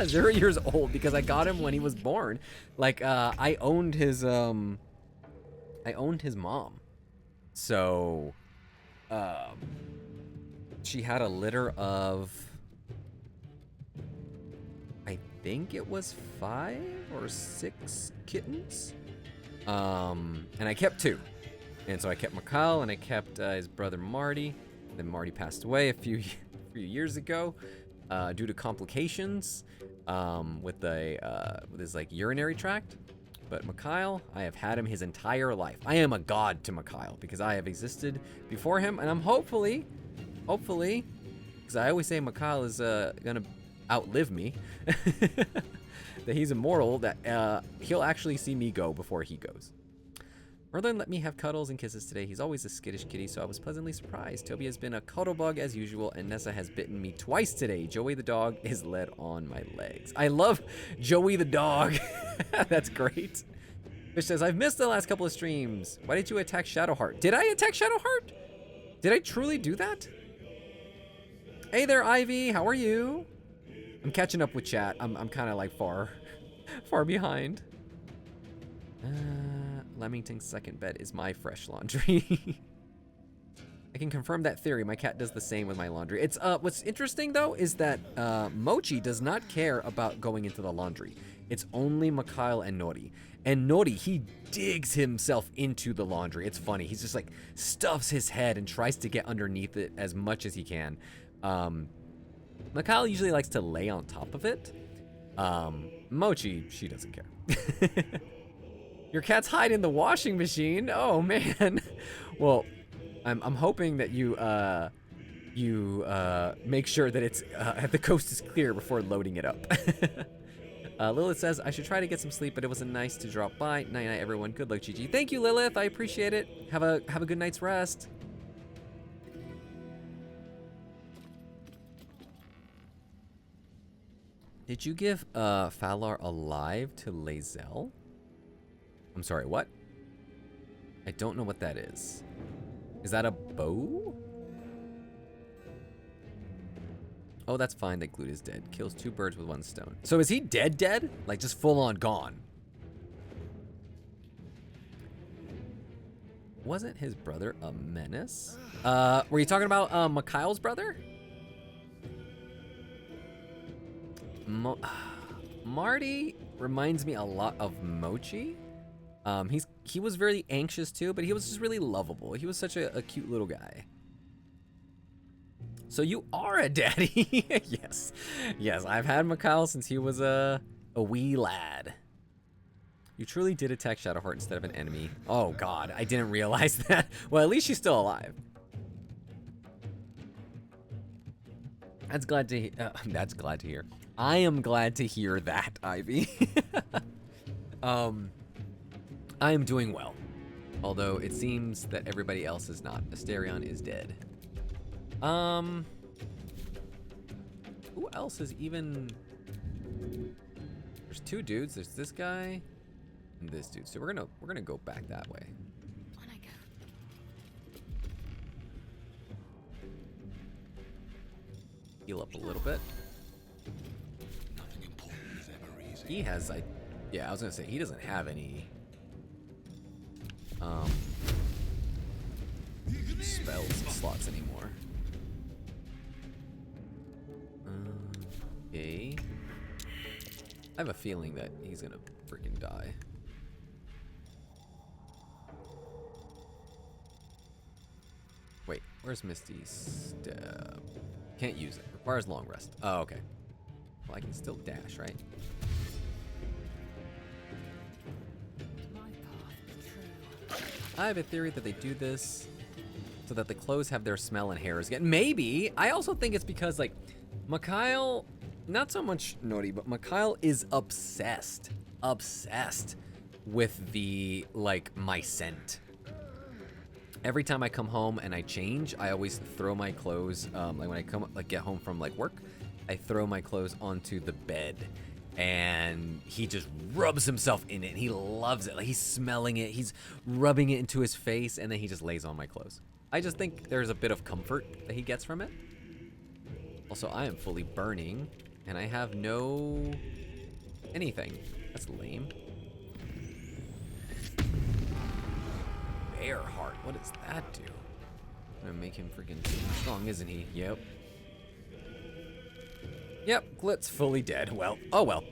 0 years old because I got him when he was born. Like, I owned his mom. So, she had a litter of, I think it was 5 or 6 kittens. And I kept 2. And so I kept Mikhail and I kept his brother Marty. Then Marty passed away a few years ago due to complications with his like urinary tract. But Mikhail, I have had him his entire life. I am a god to Mikhail because I have existed before him, and I'm hopefully, because I always say Mikhail is gonna outlive me, that he's immortal, that he'll actually see me go before he goes. Merlin let me have cuddles and kisses today. He's always a skittish kitty, so I was pleasantly surprised. Toby has been a cuddle bug as usual, and Nessa has bitten me twice today. Joey the dog is led on my legs. I love Joey the dog. That's great. Fish says, I've missed the last couple of streams. Why did you attack Shadowheart? Did I attack Shadowheart? Did I truly do that? Hey there, Ivy. How are you? I'm catching up with chat. I'm kind of like far behind. Leamington's second bed is my fresh laundry. I can confirm that theory. My cat does the same with my laundry. It's what's interesting though is that Mochi does not care about going into the laundry. It's only Mikhail and Nori. And Nori, he digs himself into the laundry. It's funny. He's just like stuffs his head and tries to get underneath it as much as he can. Mikhail usually likes to lay on top of it. Mochi, she doesn't care. Your cat's hide in the washing machine. Oh man. Well, I'm hoping that you make sure that it's the coast is clear before loading it up. Lilith says I should try to get some sleep, but it was nice to drop by. Night night, everyone. Good luck, Gigi. Thank you, Lilith. I appreciate it. Have a good night's rest. Did you give Falar alive to Lae'zel? I'm sorry, what? I don't know what that is. Is that a bow? Oh, that's fine that Glute is dead. Kills 2 birds with 1 stone. So is he dead? Like just full on gone? Wasn't his brother a menace? Were you talking about Mikhail's brother? Marty reminds me a lot of Mochi. He was very anxious too, but he was just really lovable. He was such a cute little guy. So you are a daddy. Yes, I've had Mikhail since he was a wee lad. You truly did attack Shadowheart instead of an enemy. Oh god, I didn't realize that. Well, at least she's still alive. That's glad to hear. I am glad to hear that, Ivy. I am doing well, although it seems that everybody else is not. Asterion is dead. Who else is even? There's 2 dudes. There's this guy and this dude. So we're gonna go back that way. On I go. Heal up a little bit. Nothing important is ever easy. He has, yeah, I was gonna say he doesn't have any spells and slots anymore. Okay. I have a feeling that he's gonna freaking die. Wait, where's Misty's step? Can't use it. Requires long rest. Oh, okay. Well, I can still dash, right? My path be true. I have a theory that they do this so that the clothes have their smell and hairs again. Maybe. I also think it's because, like, Mikhail, not so much naughty, but Mikhail is obsessed with the, like, my scent. Every time I come home and I change, I always throw my clothes, like when I get home from like work, I throw my clothes onto the bed, and he just rubs himself in it, and he loves it. Like, he's smelling it, he's rubbing it into his face, and then he just lays on my clothes. I just think there's a bit of comfort that he gets from it. Also, I am fully burning, and I have no anything. That's lame. Bear heart, what does that do? I'm gonna make him freaking strong, isn't he? Yep. Yep, Glit's fully dead. Well, oh well.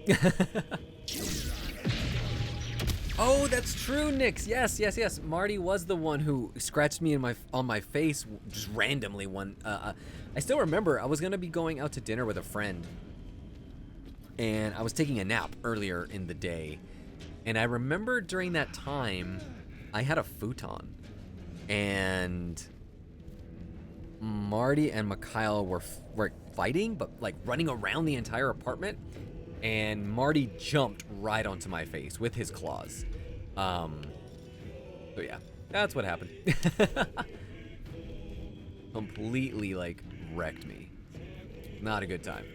Oh, that's true, Nyx. Yes. Marty was the one who scratched me on my face just randomly I still remember I was gonna be going out to dinner with a friend, and I was taking a nap earlier in the day, and I remember during that time I had a futon, and Marty and Mikhail were fighting, but like running around the entire apartment, and Marty jumped right onto my face with his claws. So yeah, that's what happened. Completely like wrecked me. Not a good time.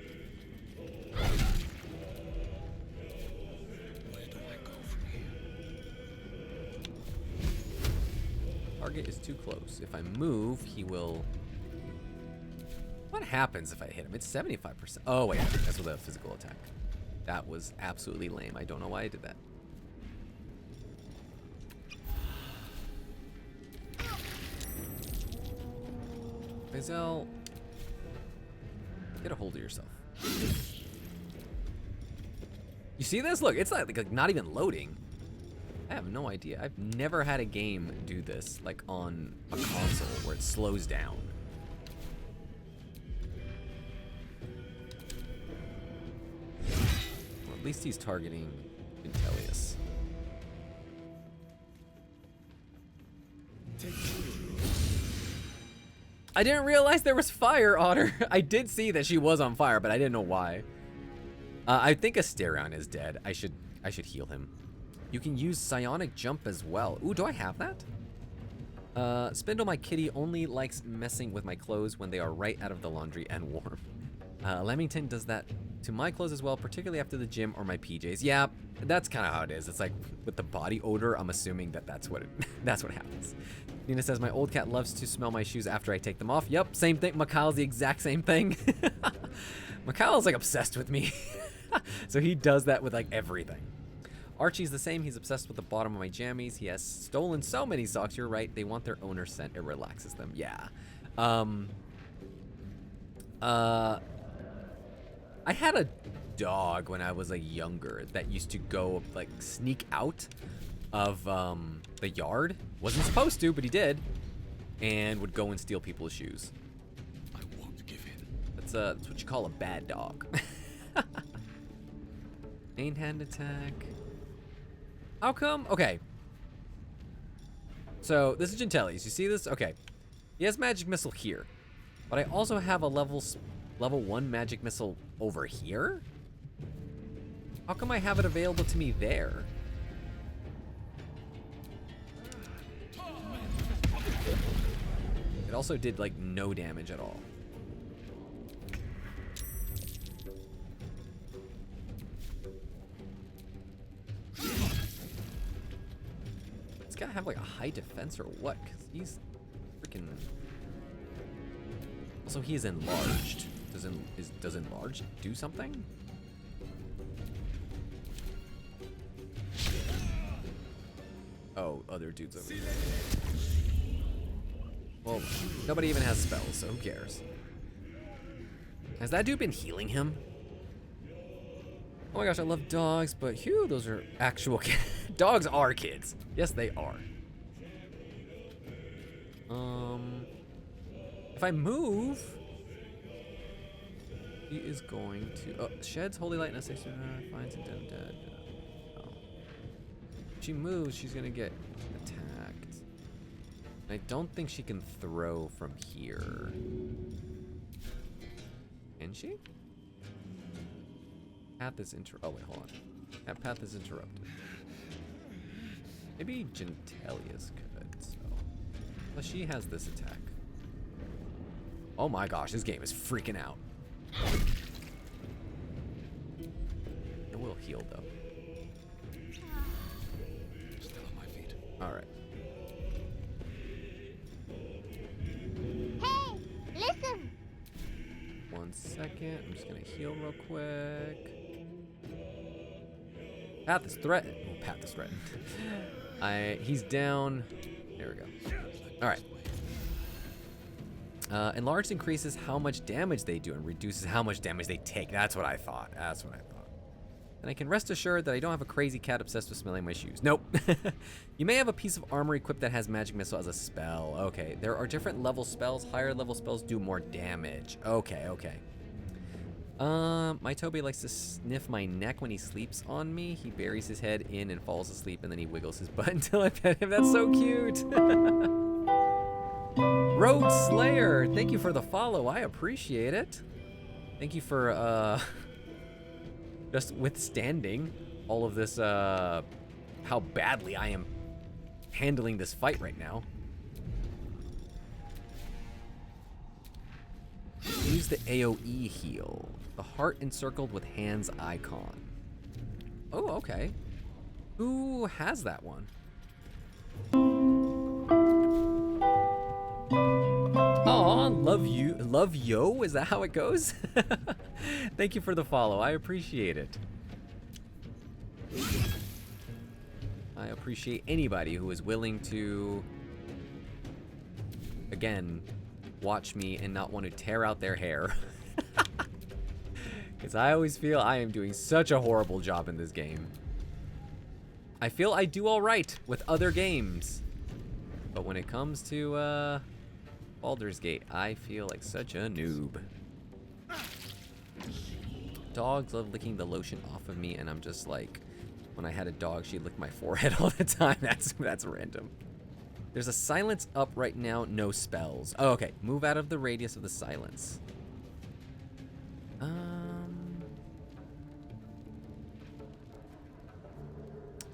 Where do I go from here? Target is too close. If I move, he will... What happens if I hit him? It's 75%. Oh wait, that's with a physical attack. That was absolutely lame. I don't know why I did that. Mazel, get a hold of yourself. You see this? Look, it's like not even loading. I have no idea. I've never had a game do this, like on a console where it slows down. Well, at least he's targeting Intellius. I didn't realize there was fire on her. I did see that she was on fire, but I didn't know why. I think Asterion is dead. I should heal him. You can use Psionic Jump as well. Ooh, do I have that? Spindle, my kitty, only likes messing with my clothes when they are right out of the laundry and warm. Lemington does that to my clothes as well, particularly after the gym or my PJs. Yeah, that's kind of how it is. It's like with the body odor, I'm assuming that's what happens. Nina says, my old cat loves to smell my shoes after I take them off. Yep, same thing. Mikhail's the exact same thing. Mikhail's like obsessed with me. So he does that with like everything. Archie's the same. He's obsessed with the bottom of my jammies. He has stolen so many socks. You're right. They want their owner's scent. It relaxes them. Yeah. I had a dog when I was like younger that used to go like sneak out of the yard. Wasn't supposed to, but he did, and would go and steal people's shoes. I won't give in. That's what you call a bad dog. Main hand attack. How come? Okay. So this is Gentelli's. You see this? Okay. He has magic missile here, but I also have a level 1 magic missile over here. How come I have it available to me there? It also did like no damage at all. He's gotta have like a high defense or what? Because he's freaking. Also, he is enlarged. Does enlarged do something? Oh, other dudes over there. Well, nobody even has spells, so who cares? Has that dude been healing him? Oh my gosh, I love dogs, but phew, those are actual kids. Dogs are kids. Yes, they are. If I move, he is going to. Oh, sheds holy light in a 60. Finds him dead. Oh. If she moves, she's gonna get attacked. I don't think she can throw from here. Can she? Path is oh wait, hold on. That path is interrupted. Maybe Gentelius could, so. Well, she has this attack. Oh my gosh, this game is freaking out. It will heal though. Still on my feet. Alright. Hey, listen. 1 second. I'm just gonna heal real quick. Path is threatened. Oh, path is threatened. He's down. There we go. Alright. Enlarged increases how much damage they do and reduces how much damage they take. That's what I thought. That's what I thought. And I can rest assured that I don't have a crazy cat obsessed with smelling my shoes. Nope. You may have a piece of armor equipped that has magic missile as a spell. Okay. There are different level spells. Higher level spells do more damage. Okay, okay. My Toby likes to sniff my neck when he sleeps on me. He buries his head in and falls asleep, and then he wiggles his butt until I pet him. That's so cute. Road Slayer, thank you for the follow. I appreciate it. Thank you for just withstanding all of this, how badly I am handling this fight right now. Use the AoE heal. The heart encircled with hands icon. Oh, okay. Who has that one? Aw, love you. Love yo? Is that how it goes? Thank you for the follow. I appreciate it. I appreciate anybody who is willing to, again, watch me and not want to tear out their hair. Because I always feel I am doing such a horrible job in this game. I feel I do all right with other games. But when it comes to Baldur's Gate, I feel like such a noob. Dogs love licking the lotion off of me, and I'm just like, when I had a dog, she'd lick my forehead all the time. That's random. There's a silence up right now, no spells. Oh, okay, move out of the radius of the silence.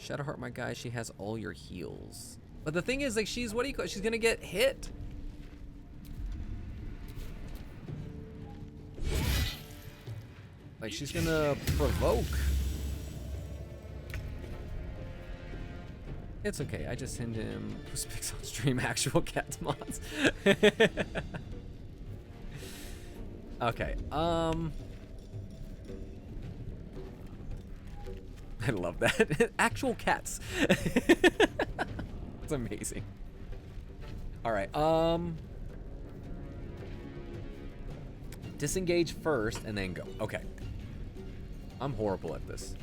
Shadowheart, my guy, she has all your heals. But the thing is, like, she's, what do you call it? She's gonna get hit. Like, she's gonna provoke. It's okay, I just send him who speaks on stream actual cat mods. Okay, I love that. Actual cats. It's amazing. Alright, disengage first and then go. Okay. I'm horrible at this.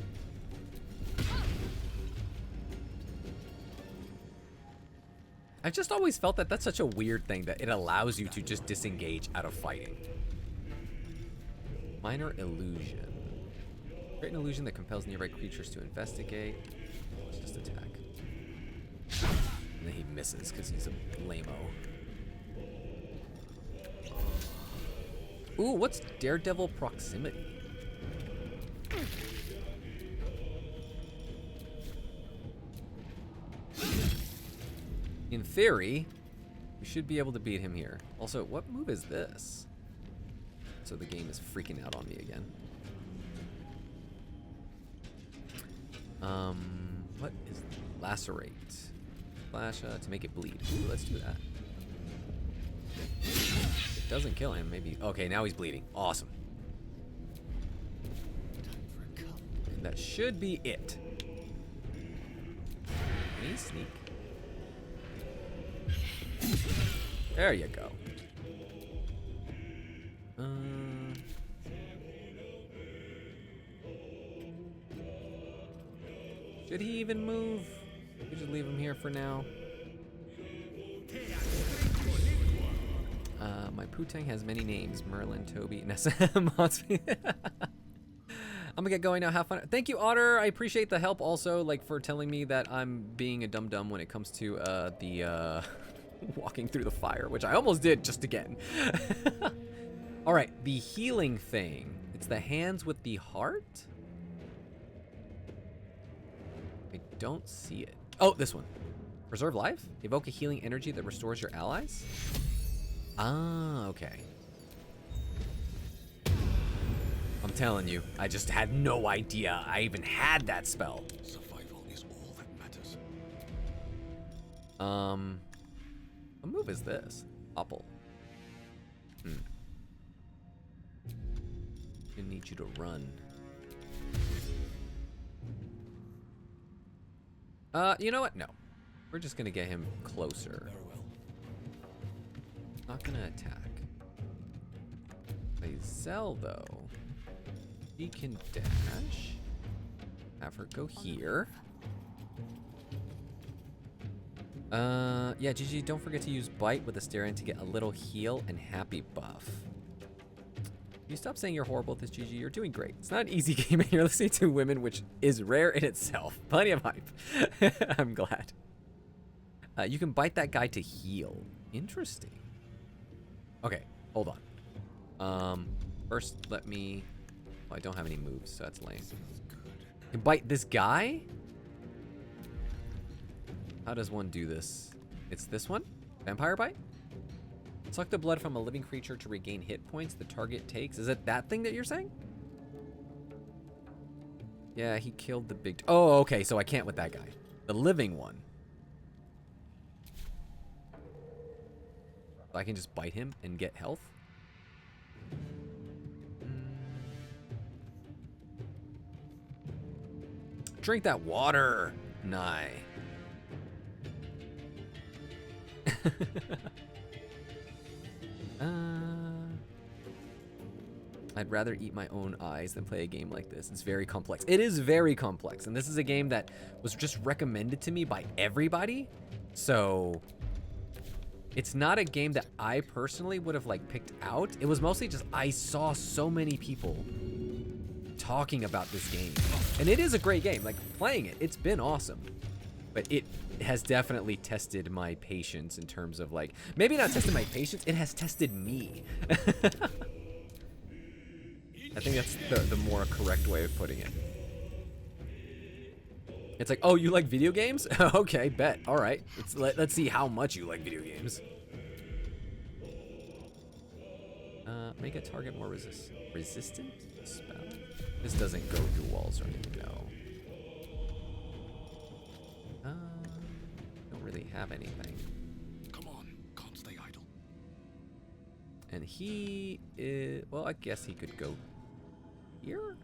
I've just always felt that that's such a weird thing, that it allows you to just disengage out of fighting. Minor illusion. Create an illusion that compels nearby creatures to investigate. Let's just attack. And then he misses because he's a lame-o. Ooh, what's Daredevil Proximity? In theory, we should be able to beat him here. Also, what move is this? So the game is freaking out on me again. What is lacerate? Flash to make it bleed. Ooh, let's do that. It doesn't kill him, maybe. Okay, now he's bleeding. Awesome. And that should be it. Can he sneak? There you go. Should he even move? We just leave him here for now. My Putang has many names. Merlin, Toby, Nessa, Monsby. I'm gonna get going now. Have fun. Thank you, Otter. I appreciate the help also, like, for telling me that I'm being a dum-dum when it comes to the Walking through the fire, which I almost did just again. All right, the healing thing. It's the hands with the heart. I don't see it. Oh, this one. Preserve life? Evoke a healing energy that restores your allies? Ah, okay. I'm telling you, I just had no idea I even had that spell. Survival is all that matters. What move is this? Apple. I need you to run. You know what? No. We're just gonna get him closer. Very well. Not gonna attack. Zell, though. He can dash. Have her go here. Yeah, GG, don't forget to use Bite with Asterion to get a little heal and happy buff. You stop saying you're horrible at this, GG. You're doing great. It's not an easy game, and you're listening to women, which is rare in itself. Plenty of hype. I'm glad. You can bite that guy to heal. Interesting. Okay, hold on. First, let me... Oh, I don't have any moves, so that's lame. You can bite this guy? How does one do this? It's this one? Vampire bite? Suck the blood from a living creature to regain hit points the target takes. Is it that thing that you're saying? Yeah, he killed the big... Oh, okay, so I can't with that guy. The living one. So I can just bite him and get health? Drink that water. Nah. I'd rather eat my own eyes than play a game like this. It's very complex. It is very complex, and this is a game that was just recommended to me by everybody. So it's not a game that I personally would have like picked out. It was mostly just I saw so many people talking about this game, and it is a great game. Like playing it, it's been awesome, but it has definitely tested my patience in terms of like, maybe not tested my patience, it has tested me. I think that's the more correct way of putting it. It's like, oh, you like video games? Okay, bet. All right, let's see how much you like video games. Make a target more resistant spell. This doesn't go through walls or anything. No. Don't really have anything. Come on, can't stay idle. And he is, well, I guess he could go here.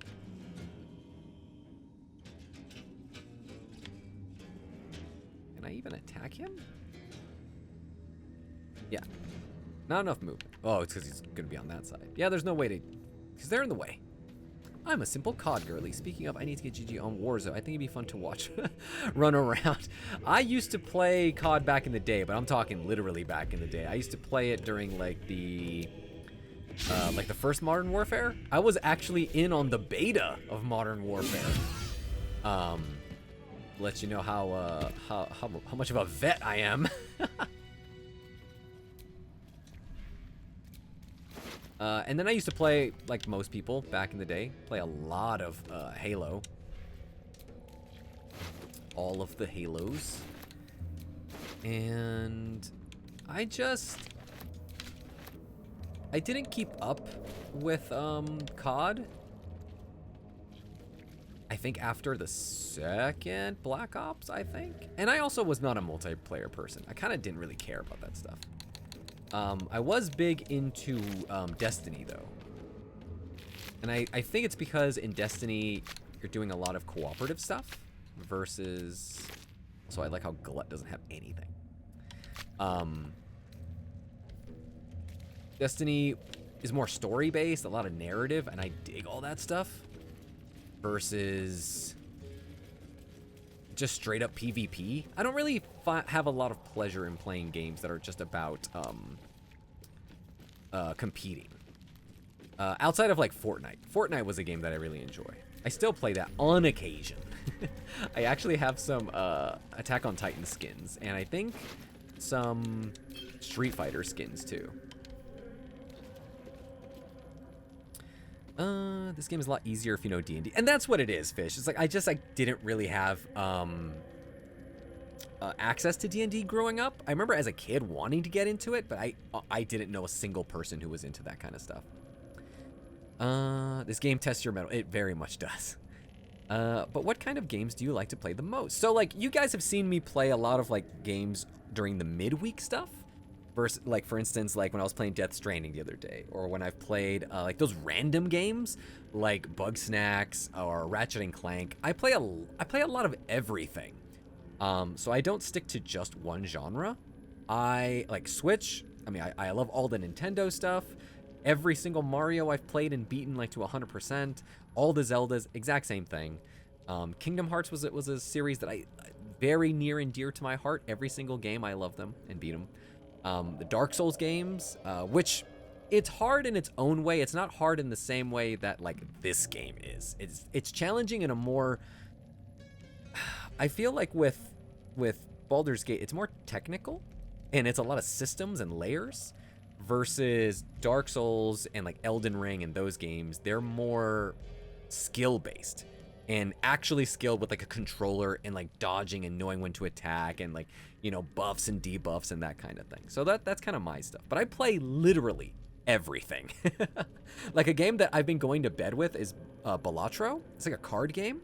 Can I even attack him? Yeah. Not enough movement. Oh, it's because he's going to be on that side. Yeah, there's no way to... Because they're in the way. I'm a simple COD girly. Speaking of, I need to get GG on Warzone. I think it'd be fun to watch run around. I used to play COD back in the day, but I'm talking literally back in the day. I used to play it during like the first Modern Warfare. I was actually in on the beta of Modern Warfare. Let you know how much of a vet I am. And then I used to play, like most people back in the day, play a lot of Halo. All of the Halos. And I didn't keep up with COD. I think after the second Black Ops, I think. And I also was not a multiplayer person. I kind of didn't really care about that stuff. I was big into Destiny, though. And I think it's because in Destiny, you're doing a lot of cooperative stuff versus... So I like how Glut doesn't have anything. Destiny is more story-based, a lot of narrative, and I dig all that stuff. Versus just straight up PvP. I don't really have a lot of pleasure in playing games that are just about competing. Outside of like Fortnite. Fortnite was a game that I really enjoy. I still play that on occasion. I actually have some Attack on Titan skins, and I think some Street Fighter skins too. This game is a lot easier if you know D&D. And that's what it is, Fish. It's like, I didn't really have, access to D&D growing up. I remember as a kid wanting to get into it, but I didn't know a single person who was into that kind of stuff. This game tests your mettle. It very much does. But what kind of games do you like to play the most? So, like, you guys have seen me play a lot of, like, games during the midweek stuff. Versus, like, for instance, like when I was playing Death Stranding the other day, or when I've played like those random games like Bug Snacks or Ratchet and Clank. I play a lot of everything, so I don't stick to just one genre. I like Switch. I mean, I love all the Nintendo stuff. Every single Mario I've played and beaten like to 100%. All the Zeldas, exact same thing. Kingdom Hearts was a series that I very near and dear to my heart. Every single game I love them and beat them. The Dark Souls games, which it's hard in its own way. It's not hard in the same way that like this game is. It's challenging in a more. I feel like with Baldur's Gate, it's more technical, and it's a lot of systems and layers. Versus Dark Souls and like Elden Ring and those games, they're more skill based. And actually skilled with like a controller and like dodging and knowing when to attack and like, you know, buffs and debuffs and that kind of thing. So that's kind of my stuff. But I play literally everything. Like a game that I've been going to bed with is Balatro. It's like a card game.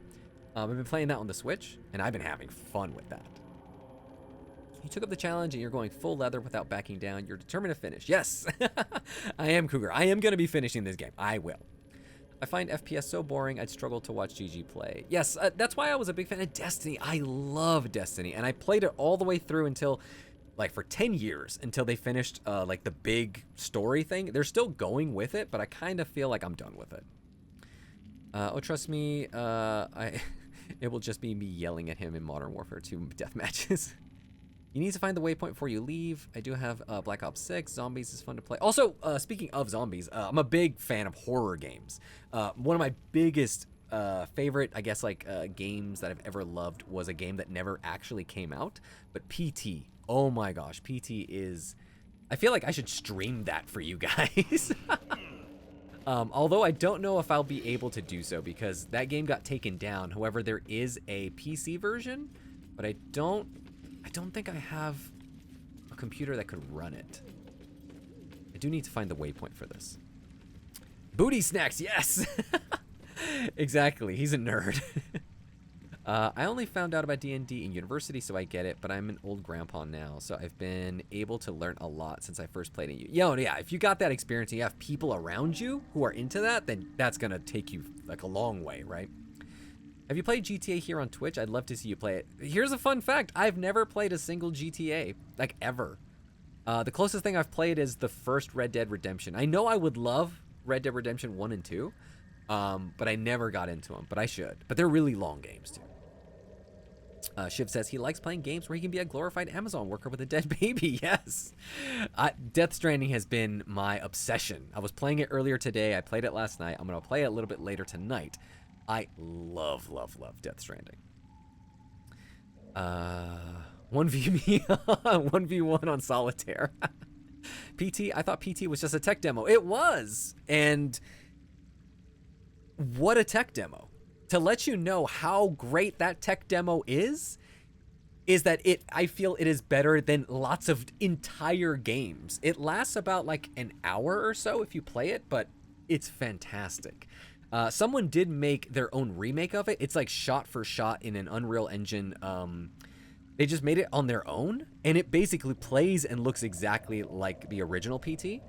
I've been playing that on the Switch and I've been having fun with that. You took up the challenge and you're going full leather without backing down. You're determined to finish. Yes, I am, Cougar. I am going to be finishing this game. I will. I find FPS so boring, I'd struggle to watch GG play. Yes, that's why I was a big fan of Destiny. I love Destiny, and I played it all the way through until, like, for 10 years, until they finished, like, the big story thing. They're still going with it, but I kind of feel like I'm done with it. Oh, trust me, it will just be me yelling at him in Modern Warfare 2 death matches. You need to find the waypoint before you leave. I do have Black Ops 6. Zombies is fun to play. Also, speaking of zombies, I'm a big fan of horror games. One of my biggest favorite, I guess, like games that I've ever loved was a game that never actually came out. But PT. Oh my gosh, PT is... I feel like I should stream that for you guys. Although I don't know if I'll be able to do so because that game got taken down. However, there is a PC version, but I don't think I have a computer that could run it. I do need to find the waypoint for this. Booty snacks, yes! Exactly, he's a nerd. I only found out about D&D in university, so I get it, but I'm an old grandpa now, so I've been able to learn a lot since I first played it. Yo, yeah, if you got that experience and you have people around you who are into that, then that's gonna take you like a long way, right? Have you played GTA here on Twitch? I'd love to see you play it. Here's a fun fact. I've never played a single GTA, like ever. The closest thing I've played is the first Red Dead Redemption. I know I would love Red Dead Redemption 1 and 2, but I never got into them, but I should. But they're really long games, too. Shiv says he likes playing games where he can be a glorified Amazon worker with a dead baby. Yes. Death Stranding has been my obsession. I was playing it earlier today. I played it last night. I'm going to play it a little bit later tonight. I love Death Stranding. 1v1 on Solitaire. PT, I thought PT was just a tech demo. It was! And what a tech demo. To let you know how great that tech demo is that I feel it is better than lots of entire games. It lasts about like an hour or so if you play it, but it's fantastic. Someone did make their own remake of it. It's like shot for shot in an Unreal Engine. They just made it on their own, and it basically plays and looks exactly like the original PT.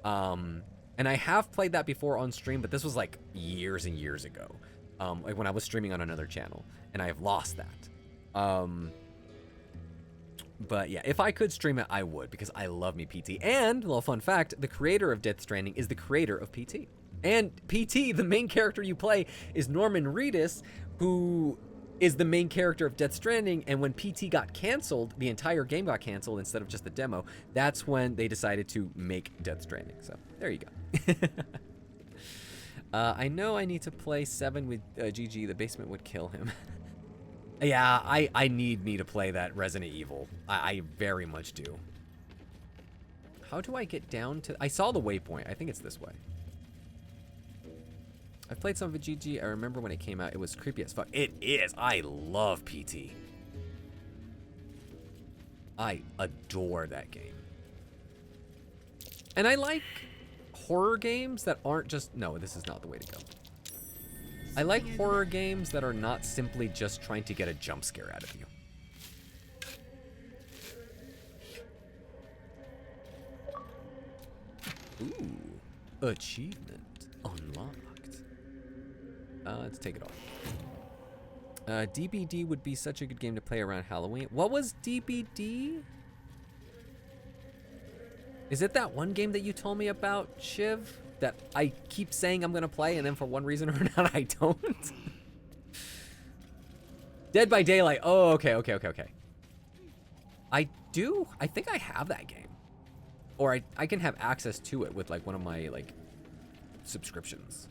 And I have played that before on stream, but this was like years and years ago, like when I was streaming on another channel, and I have lost that. But yeah, if I could stream it, I would, because I love me PT. And, little fun fact, the creator of Death Stranding is the creator of PT. And PT, the main character you play, is Norman Reedus, who is the main character of Death Stranding. And when PT got canceled, the entire game got canceled instead of just the demo. That's when they decided to make Death Stranding. So there you go. I know I need to play 7 with GG. The basement would kill him. Yeah, I need me to play that Resident Evil. I very much do. How do I get down to... I saw the waypoint. I think it's this way. I've played some of GG. I remember when it came out, it was creepy as fuck. It is. I love PT. I adore that game. And I like horror games that aren't just... No, this is not the way to go. I like horror games that are not simply just trying to get a jump scare out of you. Ooh, achievement unlocked. Let's take it off. DBD would be such a good game to play around Halloween. What was DBD? Is it that one game that you told me about, Shiv? That I keep saying I'm gonna play and then for one reason or another I don't? Dead by Daylight. Oh, okay. I think I have that game. Or I can have access to it with like one of my like subscriptions.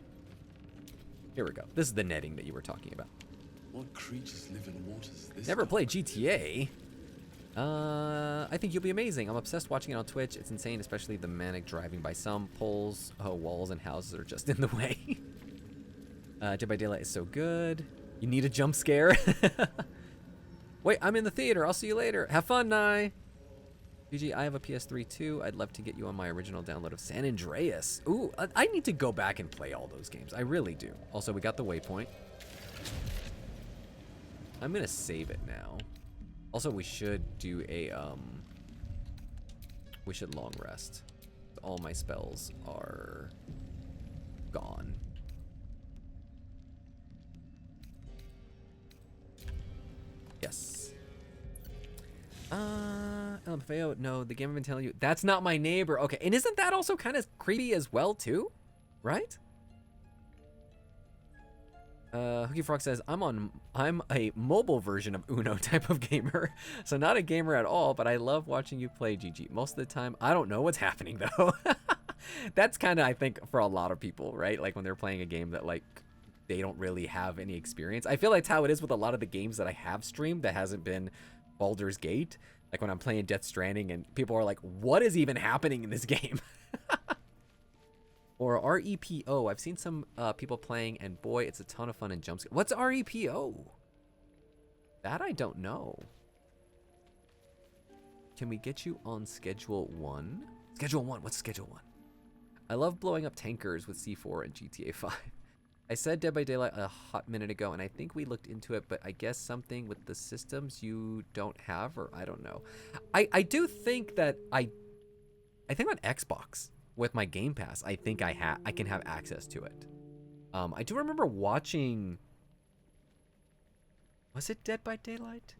Here we go. This is the netting that you were talking about. What creatures live in waters this Never dark? played GTA. I think you'll be amazing. I'm obsessed watching it on Twitch. It's insane, especially the manic driving by some poles. Oh, walls and houses are just in the way. Dead by Daylight is so good. You need a jump scare. Wait, I'm in the theater. I'll see you later. Have fun, Nye. GG, I have a PS3 too. I'd love to get you on my original download of San Andreas. Ooh, I need to go back and play all those games. I really do. Also, we got the waypoint. I'm gonna save it now. Also, we should do a, we should long rest. All my spells are gone. Yes. LMFAO, no, the game I've been telling you, that's not my neighbor. Okay, and isn't that also kind of creepy as well, too? Right? Hooky Frog says, I'm a mobile version of Uno type of gamer. So not a gamer at all, but I love watching you play GG. Most of the time, I don't know what's happening though. That's kind of, I think, for a lot of people, right? Like when they're playing a game that like, they don't really have any experience. I feel like that's how it is with a lot of the games that I have streamed that hasn't been Baldur's Gate. Like when I'm playing Death Stranding and people are like, what is even happening in this game? Or REPO. I've seen some people playing, and boy, it's a ton of fun and jump scare. What's REPO? That I don't know. Can we get you on Schedule 1? Schedule 1, what's Schedule 1? I love blowing up tankers with C4 and GTA 5. I said Dead by Daylight a hot minute ago, and I think we looked into it, but I guess something with the systems you don't have, or I don't know. I do think that I think on Xbox, with my Game Pass, I think I can have access to it. I do remember watching... Was it Dead by Daylight?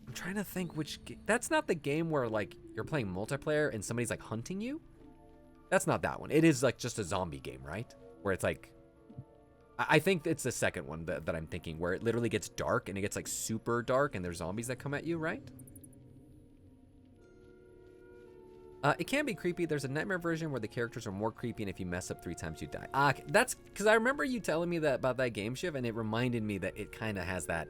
I'm trying to think which... That's not the game where, like, you're playing multiplayer and somebody's, like, hunting you? That's not that one. It is, like, just a zombie game, right? Where it's, like... I think it's the second one that I'm thinking, where it literally gets dark, and it gets, like, super dark, and there's zombies that come at you, right? It can be creepy. There's a nightmare version where the characters are more creepy, and if you mess up 3 times, you die. That's because I remember you telling me that about that game, Shiv, and it reminded me that it kind of has that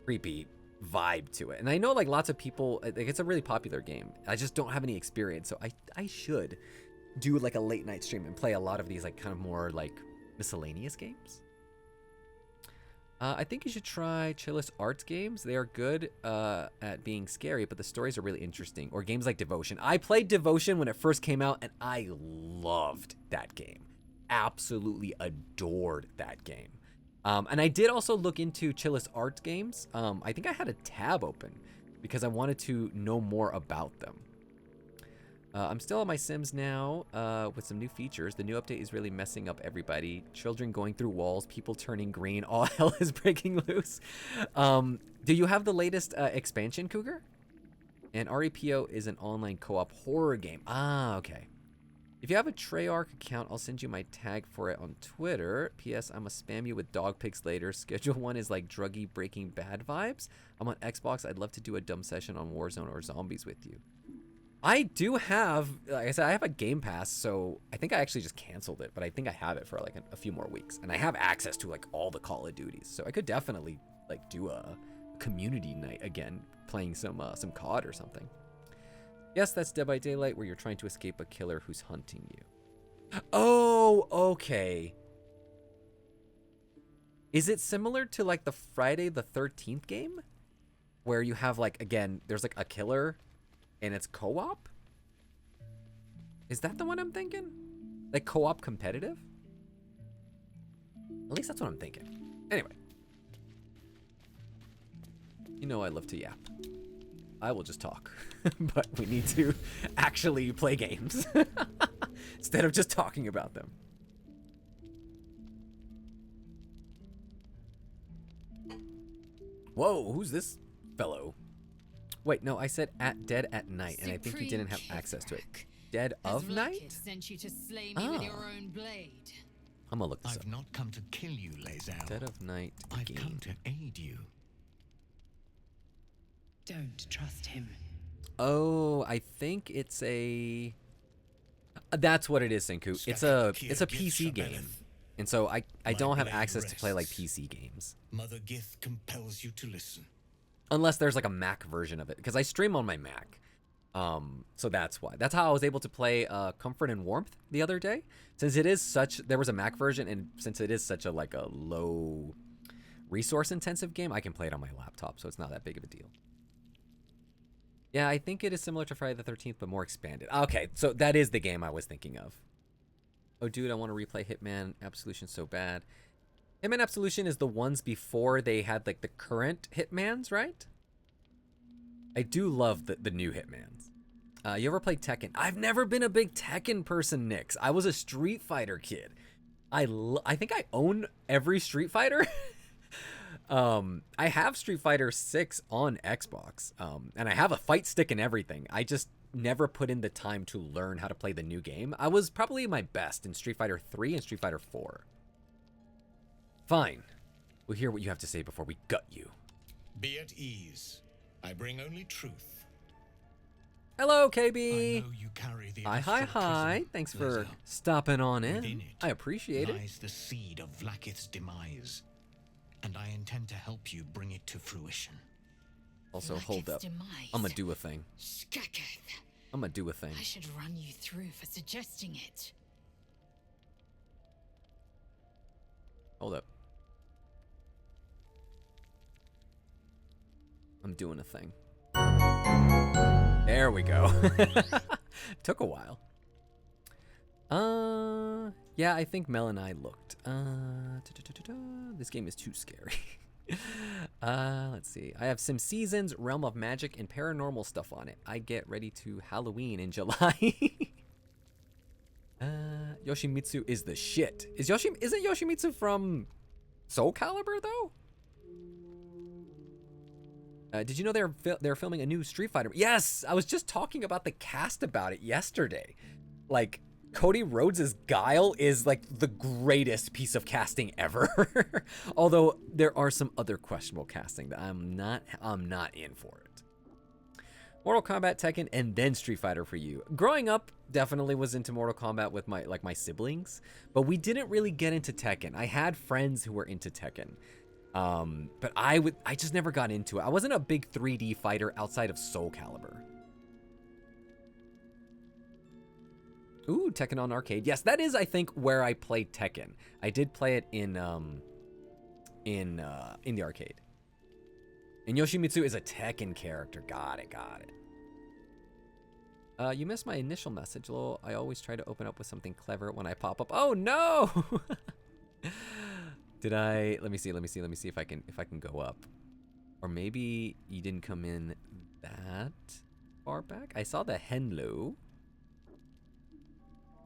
creepy vibe to it. And I know like lots of people, like, it's a really popular game. I just don't have any experience, so I should do like a late night stream and play a lot of these like kind of more like miscellaneous games. I think you should try Chillest Arts games. They are good at being scary, but the stories are really interesting. Or games like Devotion. I played Devotion when it first came out, and I loved that game. Absolutely adored that game. And I did also look into Chillest Arts games. I think I had a tab open because I wanted to know more about them. I'm still on my Sims now with some new features. The new update is really messing up everybody. Children going through walls, people turning green, all hell is breaking loose. Do you have the latest expansion, Cougar? And REPO is an online co-op horror game. Ah, okay. If you have a Treyarch account, I'll send you my tag for it on Twitter. P.S. I'm gonna spam you with dog pics later. Schedule 1 is like druggy Breaking Bad vibes. I'm on Xbox. I'd love to do a dumb session on Warzone or Zombies with you. I do have, like I said, I have a Game Pass, so I think I actually just canceled it, but I think I have it for like a few more weeks, and I have access to like all the Call of Duties, so I could definitely like do a community night again, playing some COD or something. Yes, that's Dead by Daylight, where you're trying to escape a killer who's hunting you. Oh, okay. Is it similar to like the Friday the 13th game, where you have like, again, there's like a killer and it's co-op? Is that the one I'm thinking? Like co-op competitive? At least that's what I'm thinking. Anyway. You know I love to yap. I will just talk. But we need to actually play games. Instead of just talking about them. Whoa, who's this fellow? Wait, no, I said Dead at Night, and I think you didn't have access to it. Dead of Night? Sent you to slay me with your own blade. I'm gonna look this up. I've not come to kill you, Lae'zel. Dead of Night I've game. come to aid you. Don't trust him. Oh, I think it's a. That's what it is, Senku. It's a PC game, and so I don't have access to play like PC games. Mother Gith compels you to listen. Unless there's like a Mac version of it, because I stream on my Mac. So that's why. That's how I was able to play Comfort and Warmth the other day. Since it is such, there was a Mac version, and since it is such a like a low resource intensive game, I can play it on my laptop, so it's not that big of a deal. Yeah, I think it is similar to Friday the 13th, but more expanded. Okay, so that is the game I was thinking of. Oh, dude, I want to replay Hitman Absolution so bad. Hitman Absolution is the ones before they had like the current Hitmans, right? I do love the new Hitmans. You ever played Tekken? I've never been a big Tekken person, Nix. I was a Street Fighter kid. I think I own every Street Fighter. I have Street Fighter 6 on Xbox, and I have a fight stick and everything. I just never put in the time to learn how to play the new game. I was probably my best in Street Fighter 3 and Street Fighter 4. Fine. We'll hear what you have to say before we gut you. Be at ease. I bring only truth. Hello, I KB. know you carry the Hi. astral Thanks prism, for Lae'zel. stopping on Within in. it I appreciate it. lies the seed of Vlaakith's demise, and I intend to help you bring it to fruition. Also, hold up. Demise. I'm gonna do a thing. Skaketh. I'm gonna do a thing. I should run you through for suggesting it. Hold up. I'm doing a thing. There we go. Took a while. Yeah, I think Mel and I looked. This game is too scary. Let's see. I have some Seasons, Realm of Magic, and paranormal stuff on it. I get ready to Halloween in July. Yoshimitsu is the shit. Isn't Yoshimitsu from Soul Calibur though? Did you know they're filming a new Street Fighter? Yes, I was just talking about the cast about it yesterday. Like, Cody Rhodes' Guile is like the greatest piece of casting ever. Although there are some other questionable casting that I'm not in for it. Mortal Kombat, Tekken, and then Street Fighter for you. Growing up, definitely was into Mortal Kombat with my siblings, but we didn't really get into Tekken. I had friends who were into Tekken. But I just never got into it. I wasn't a big 3D fighter outside of Soul Calibur. Ooh, Tekken on arcade. Yes, that is, I think, where I played Tekken. I did play it in the arcade. And Yoshimitsu is a Tekken character. Got it. You missed my initial message, lol. I always try to open up with something clever when I pop up. Oh no! Did I? Let me see if I can go up. Or maybe you didn't come in that far back. I saw the Henlo.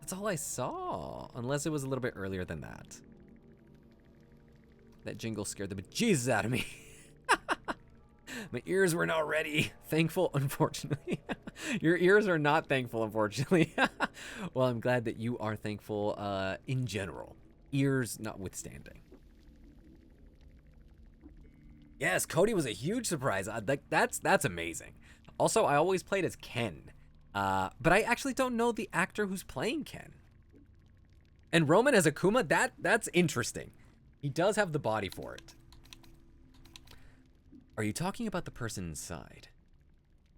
That's all I saw, unless it was a little bit earlier than that. That jingle scared the bejesus out of me. My ears were not ready. Thankful, unfortunately. Your ears are not thankful, unfortunately. Well, I'm glad that you are thankful in general. Ears notwithstanding. Yes, Cody was a huge surprise. That's amazing. Also, I always played as Ken. But I actually don't know the actor who's playing Ken. And Roman as Akuma, that's interesting. He does have the body for it. Are you talking about the person inside?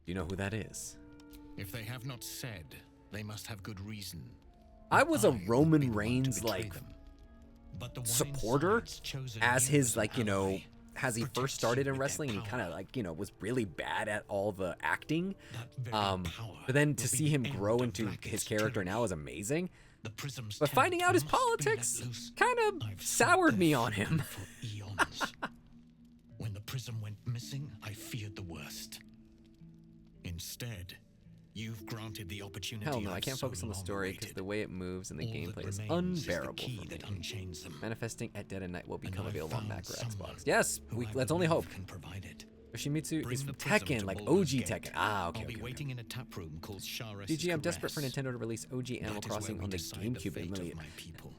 Do you know who that is? If they have not said, they must have good reason. I was a I would be Roman the one to Reigns, betray like, them. But the one supporter inside's chosen as you his, an like, you know, ally, as he protects first you started in with their wrestling, and he kind of, power. like, you know, was really bad at all the acting. That very power But then will to be see the him end grow of into Blackett's his character now tyranny. is amazing. The prism's But finding tent out his must be let politics loose. kind of I've soured sought me their on him. freedom for eons. When the prism went missing, I feared the worst. Instead, you've granted the opportunity. Hell no, I I've can't so focus on the long story because awaited. the way it moves and the All that gameplay is remains is the unbearable key for that me. unchains them. Manifesting at Dead of Night will become And I've available on found Mac or someone Xbox. Yes, who I let's only believe hope. can provide it. Yoshimitsu Bring is the prism Tekken, to like OG Baldur's Gate. Tekken. Ah, okay, I'll be okay. waiting in a tap room called Shara's GG, I'm desperate for Caress. Nintendo to release OG Animal That is where Crossing we on the decide GameCube. fate of Emulator. my people.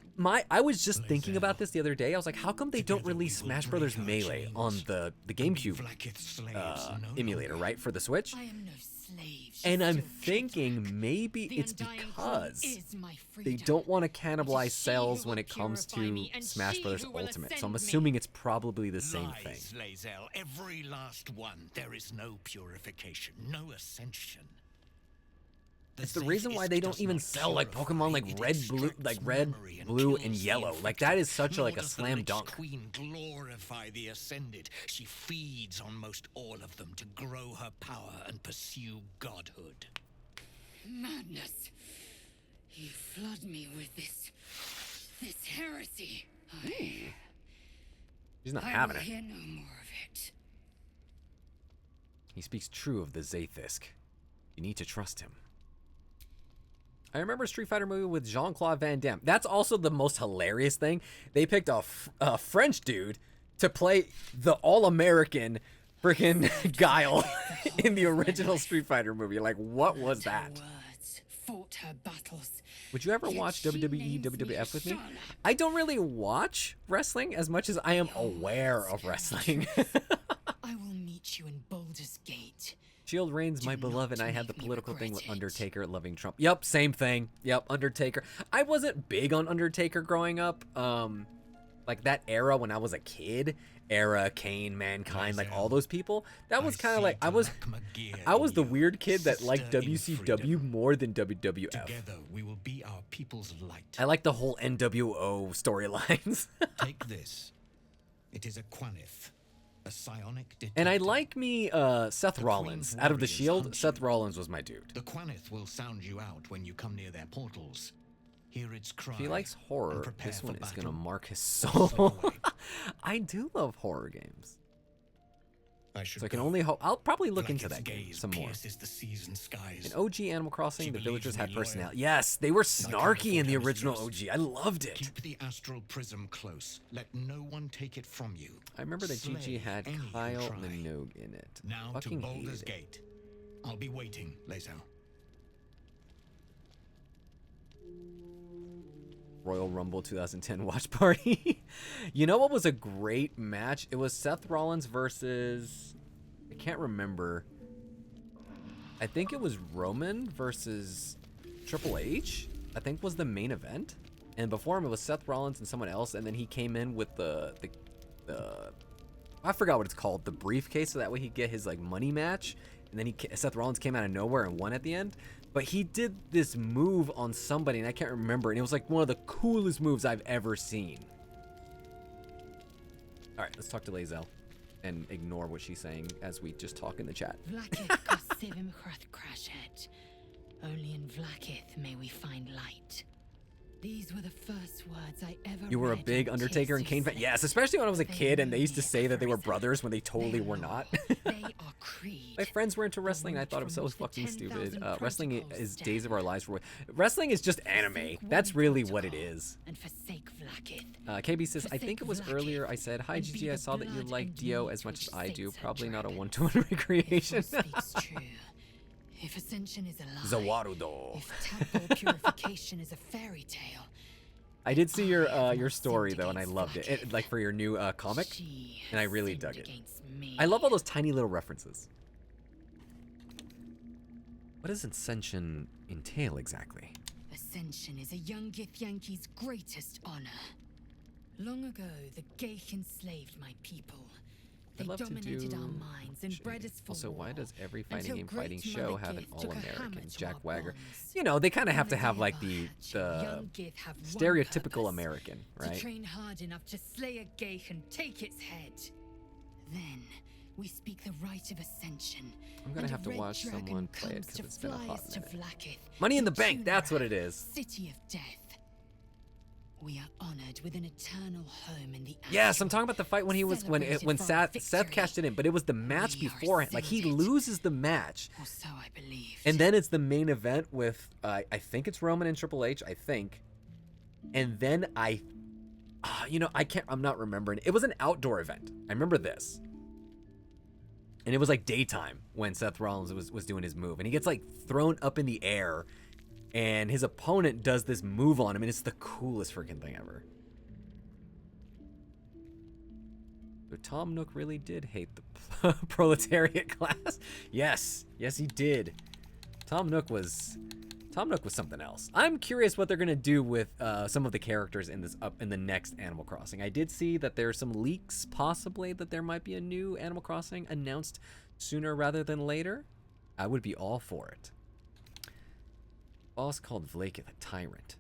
I was just thinking Lae'zel. about this the other day. I was like, how come they don't Together release we will Smash break Brothers our Melee chains. on the GameCube Vlaakith's slaves no emulator, longer. right, for the Switch? I am no slave. And I'm still thinking Cutman. maybe The it's Undying Queen because is my they freedom. don't want to It cannibalize is she sales who when will it comes purify to me, and Smash she Brothers who will Ultimate. So I'm ascend me. assuming it's probably the same thing. Lies, Lae'zel. Every last one. There is no purification, no ascension. It's the reason why they don't even sell like purify, Pokemon like it red, blue, extracts like red, memory and blue, kills and the yellow. Like infected. that is such a, Nor like a does the slam Lich dunk. Queen glorify the ascended. She feeds on most all of them to grow her power and pursue godhood. Madness. You flood me with this heresy. He's not I having will it. hear no more of it. He speaks true of the Zaith'isk. You need to trust him. I remember a Street Fighter movie with Jean-Claude Van Damme. That's also the most hilarious thing. They picked a French dude to play the all-American freaking Guile in the original Street Fighter movie. Like, what was Her that? words fought her battles. Would you ever Yet watch she WWE, names me WWF with me? Charlotte. I don't really watch wrestling as much as I am aware of wrestling. I will meet you in Baldur's Gate. Shield Reigns, my Do not beloved, and I had the make me political thing with regret it. Undertaker loving Trump. Yep, same thing. Yep, Undertaker. I wasn't big on Undertaker growing up. Like that era when I was a kid, era Kane, Mankind, like all those people. That was kind of like I was the weird kid that liked WCW more than WWF. Together we will be our people's light. I like the whole NWO storylines. Take this. It is a Quanith, a psionic detector. And I like me Seth The Rollins. Queen's Out of the warriors Shield, hunt Seth you. Rollins was my dude. The Quanith will sound you out when you come near their portals. Hear its cry. If he likes and horror, prepare this for one is battle. gonna mark his Slip soul. away. I do love horror games. I should So I can go. only hope. I'll probably look into Blackett's that game gaze some more. pierces the seas and skies. In OG Animal Crossing, She the believes villagers me had loyal. personality. Yes, they were I can't snarky in the afford her original mistrust. OG. I loved it. Keep the astral prism close. Let no one take it from you. I remember that Slay GG had any who Kyle try. Minogue in it. Now Fucking to Baldur's hated it. Gate. I'll be waiting, Lae'zel. Royal Rumble 2010 watch party. You know what was a great match? It was Seth Rollins versus, I can't remember. I think it was Roman versus Triple H, I think was the main event. And before him it was Seth Rollins and someone else, and then he came in with the I forgot what it's called, the briefcase, so that way he'd get his like money match. And then Seth Rollins came out of nowhere and won at the end. But he did this move on somebody, and I can't remember. And it was like one of the coolest moves I've ever seen. All right, let's talk to Lae'zel and ignore what she's saying as we just talk in the chat. Vlaakith Kosivim Chrath Crashet. Only in Vlaakith may we find light. These were the first words I ever You were a read big on Undertaker and Tasty Kane fan? Slate. Yes, especially when I was a They kid and they used to knew say that they were everything. brothers when they totally They were are not. They are Creed. My friends were into wrestling and I thought it was so Amongst the fucking stupid. 10,000 Wrestling protocols is Days stand. of Our Lives. Wrestling is just anime. Forsake That's one really what it protocol is. And forsake Vlaakith. KB says, I Forsake think it was Vlaakith earlier I said, hi and be GG, I the saw that you blood like and Dio meat as much as which I do. sates her Probably not a dragon. one-to-one If recreation. one speaks true, if ascension is a lie, Zawarudo. if tadpole purification is a fairy tale, I did see I your have not story sinned though, and I against loved it. Vlaakith. Like for your new comic, she and I has really sinned dug it. against me. I love all those tiny little references. What does ascension entail exactly? Ascension is a young Githyanki's greatest honor. Long ago, the Geich enslaved my people. They I'd love to dominated do our minds and bred us for Also, why war, does every fighting until game Great fighting show Mother have an Gith took a hammer all-American to Jack our Wagger? bonds. You know, they kind of On have to the have day like of the our hatch, young Gith have one stereotypical purpose, American, to right? train hard enough to slay a Geich and take its head. Then we speak the rite of ascension. I'm gonna and a have to red watch dragon someone play it comes because to it's been a fly hot us to minute. Vlaakith, Money in the Bank, Tunera, that's what it is. City of Death. We are honored with an eternal home in the Yes, I'm astral, talking about the fight when he was when celebrated for our Seth victory. cashed it in, but it was the match We are beforehand. Like he ascended. loses the match, Or so I believed. and then it's the main event with I think it's Roman and Triple H, I think, and then I'm not remembering. It was an outdoor event. I remember this. And it was like daytime when Seth Rollins was doing his move. And he gets like thrown up in the air. And his opponent does this move on him. And it's the coolest freaking thing ever. So Tom Nook really did hate the proletariat class. Yes. Yes, he did. Tom Nook was something else. I'm curious what they're gonna do with some of the characters in the next Animal Crossing. I did see that there's some leaks, possibly that there might be a new Animal Crossing announced sooner rather than later. I would be all for it. Boss called Vlaakith a tyrant.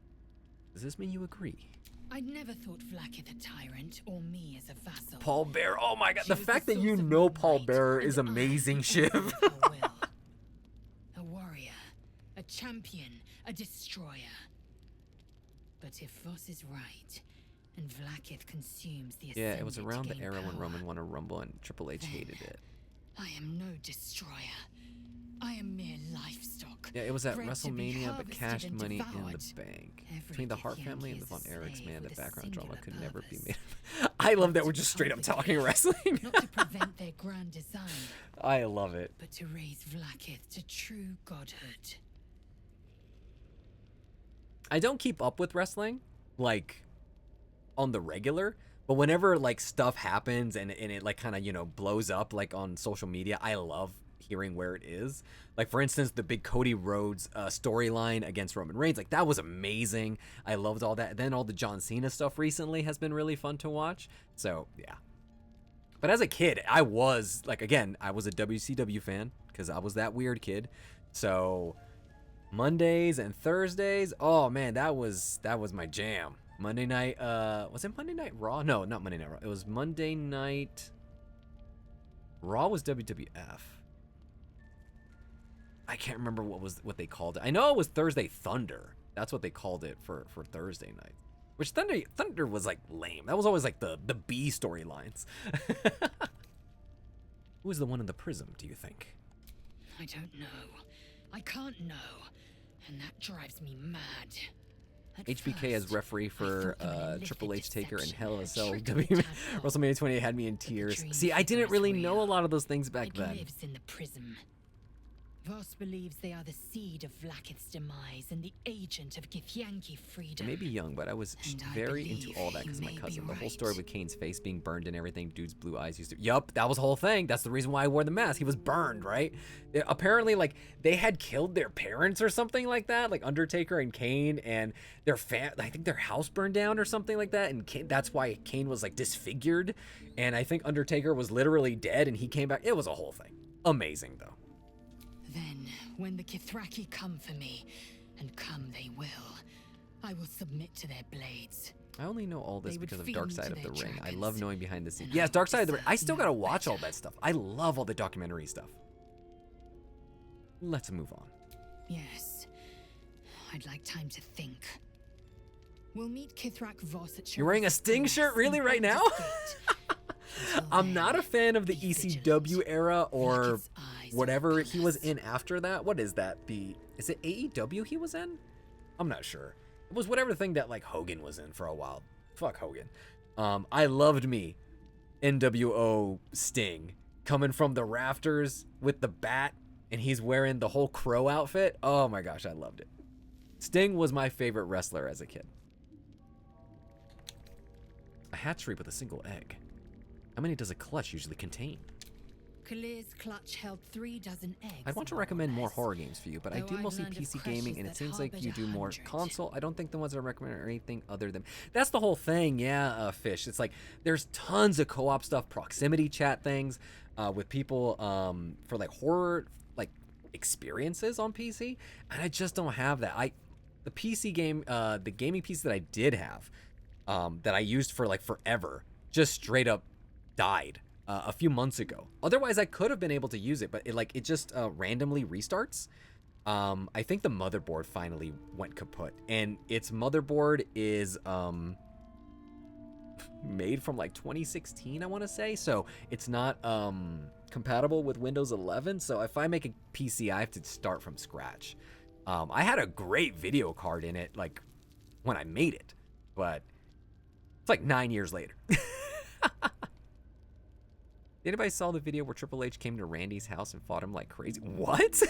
Does this mean you agree? I'd never thought Vlaakith a tyrant or me as a vassal. Paul Bearer. Oh my god, She the was fact that source you of know my Paul might, Bearer and is I amazing, ruled Shiv. her will. A warrior, a champion, a destroyer. But if Voss is right, and Vlaakith consumes the Yeah, it was Ascended around to the gain era when power, Roman won a Rumble and Triple H then hated it. I am no destroyer. I am mere livestock. Yeah, it was at bred to be WrestleMania, but harvested cash and money in devoured. the bank. Every Between the Hart Githyanki family and the is Von a Erichs, slave man, the with a background drama singular could never be purpose. made. I love that Not we're to just straight up comfort talking you, wrestling. Not to prevent their grand design, I love it. but to raise Vlaakith to true godhood. I don't keep up with wrestling, like, on the regular, but whenever, like, stuff happens and it like, kind of, blows up, like, on social media, I love hearing where it is. Like, for instance, the big Cody Rhodes storyline against Roman Reigns, like, that was amazing. I loved all that. Then all the John Cena stuff recently has been really fun to watch. So, yeah. But as a kid, I was, like, again, I was a WCW fan because I was that weird kid. So Mondays and Thursdays, oh man, that was my jam. Monday night, was it Monday Night Raw? No, not Monday Night Raw. It was Monday Night Raw was WWF. I can't remember what they called it. I know it was Thursday Thunder. That's what they called it for Thursday night. Which Thunder was like lame. That was always like the B storylines. Who was the one in the prism, do you think? I don't know. I can't know. And that drives me mad. At HBK as first, referee I for thought the malevolent Triple H Taker and deception Hell in a had Cell trickled W Tadpole. WrestleMania 28 had me in But the tears. dream See, I didn't was really know a real. lot of those things back It then. lives in the prism. Voss believes they are the seed of Vlaakith's demise and the agent of Githyanki I freedom. may be young, but I was And I very into believe all that he because my may be cousin. The whole right. story with Kane's face being burned and everything, dude's blue eyes used to. Yup, that was the whole thing. That's the reason why I wore the mask. He was burned, right? Apparently, like, they had killed their parents or something like that, like Undertaker and Kane, and I think their house burned down or something like that, and that's why Kane was, like, disfigured, and I think Undertaker was literally dead, and he came back. It was a whole thing. Amazing, though. Then, when the Kithraki come for me, and come they will, I will submit to their blades. I only know all this They would because of feed Dark to Side of their the Ring. I dragons, love knowing behind the scenes. and Yes, I Dark Side of the Ring. deserve I still no gotta watch all better. that stuff. I love all the documentary stuff. Let's move on. Yes. I'd like time to think. We'll meet Kithrak Voss at You're wearing a Sting shirt? Really, right now? I'm not a fan of the ECW era or whatever he was in after that. What is that? Is it AEW he was in? I'm not sure. It was whatever thing that like Hogan was in for a while. Fuck Hogan. I loved me NWO Sting coming from the rafters with the bat and he's wearing the whole crow outfit. Oh my gosh, I loved it. Sting was my favorite wrestler as a kid. A hatchery with a single egg. How many does a clutch usually contain? Kalir's clutch held 3 dozen eggs. I'd want to more or recommend more less. horror games for you, but I Though do I've mostly learned of PC gaming, and it crushes seems that like you do harbored more 100. console. I don't think the ones that I recommend are anything other than... That's the whole thing, yeah, Fish. It's like, there's tons of co-op stuff, proximity chat things, with people for like horror like experiences on PC, and I just don't have that. The PC game, the gaming PC that I did have, that I used for like forever, just straight up died a few months ago. Otherwise, I could have been able to use it, but it just randomly restarts. I think the motherboard finally went kaput, and its motherboard is made from like 2016, I want to say, so it's not compatible with Windows 11. So if I make a PC, I have to start from scratch. I had a great video card in it, like when I made it, but it's like 9 years later. Anybody saw the video where Triple H came to Randy's house and fought him like crazy? What?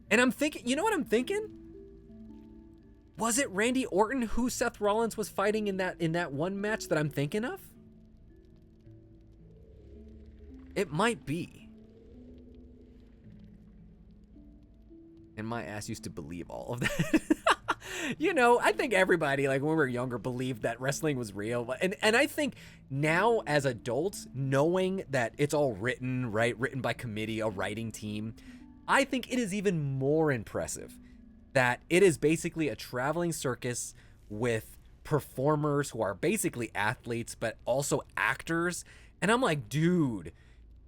And I'm thinking, you know what I'm thinking? Was it Randy Orton who Seth Rollins was fighting in that one match that I'm thinking of? It might be. And my ass used to believe all of that. You know, I think everybody, like when we were younger, believed that wrestling was real. And I think now as adults, knowing that it's all written, right? Written by committee, a writing team. I think it is even more impressive that it is basically a traveling circus with performers who are basically athletes, but also actors. And I'm like, dude,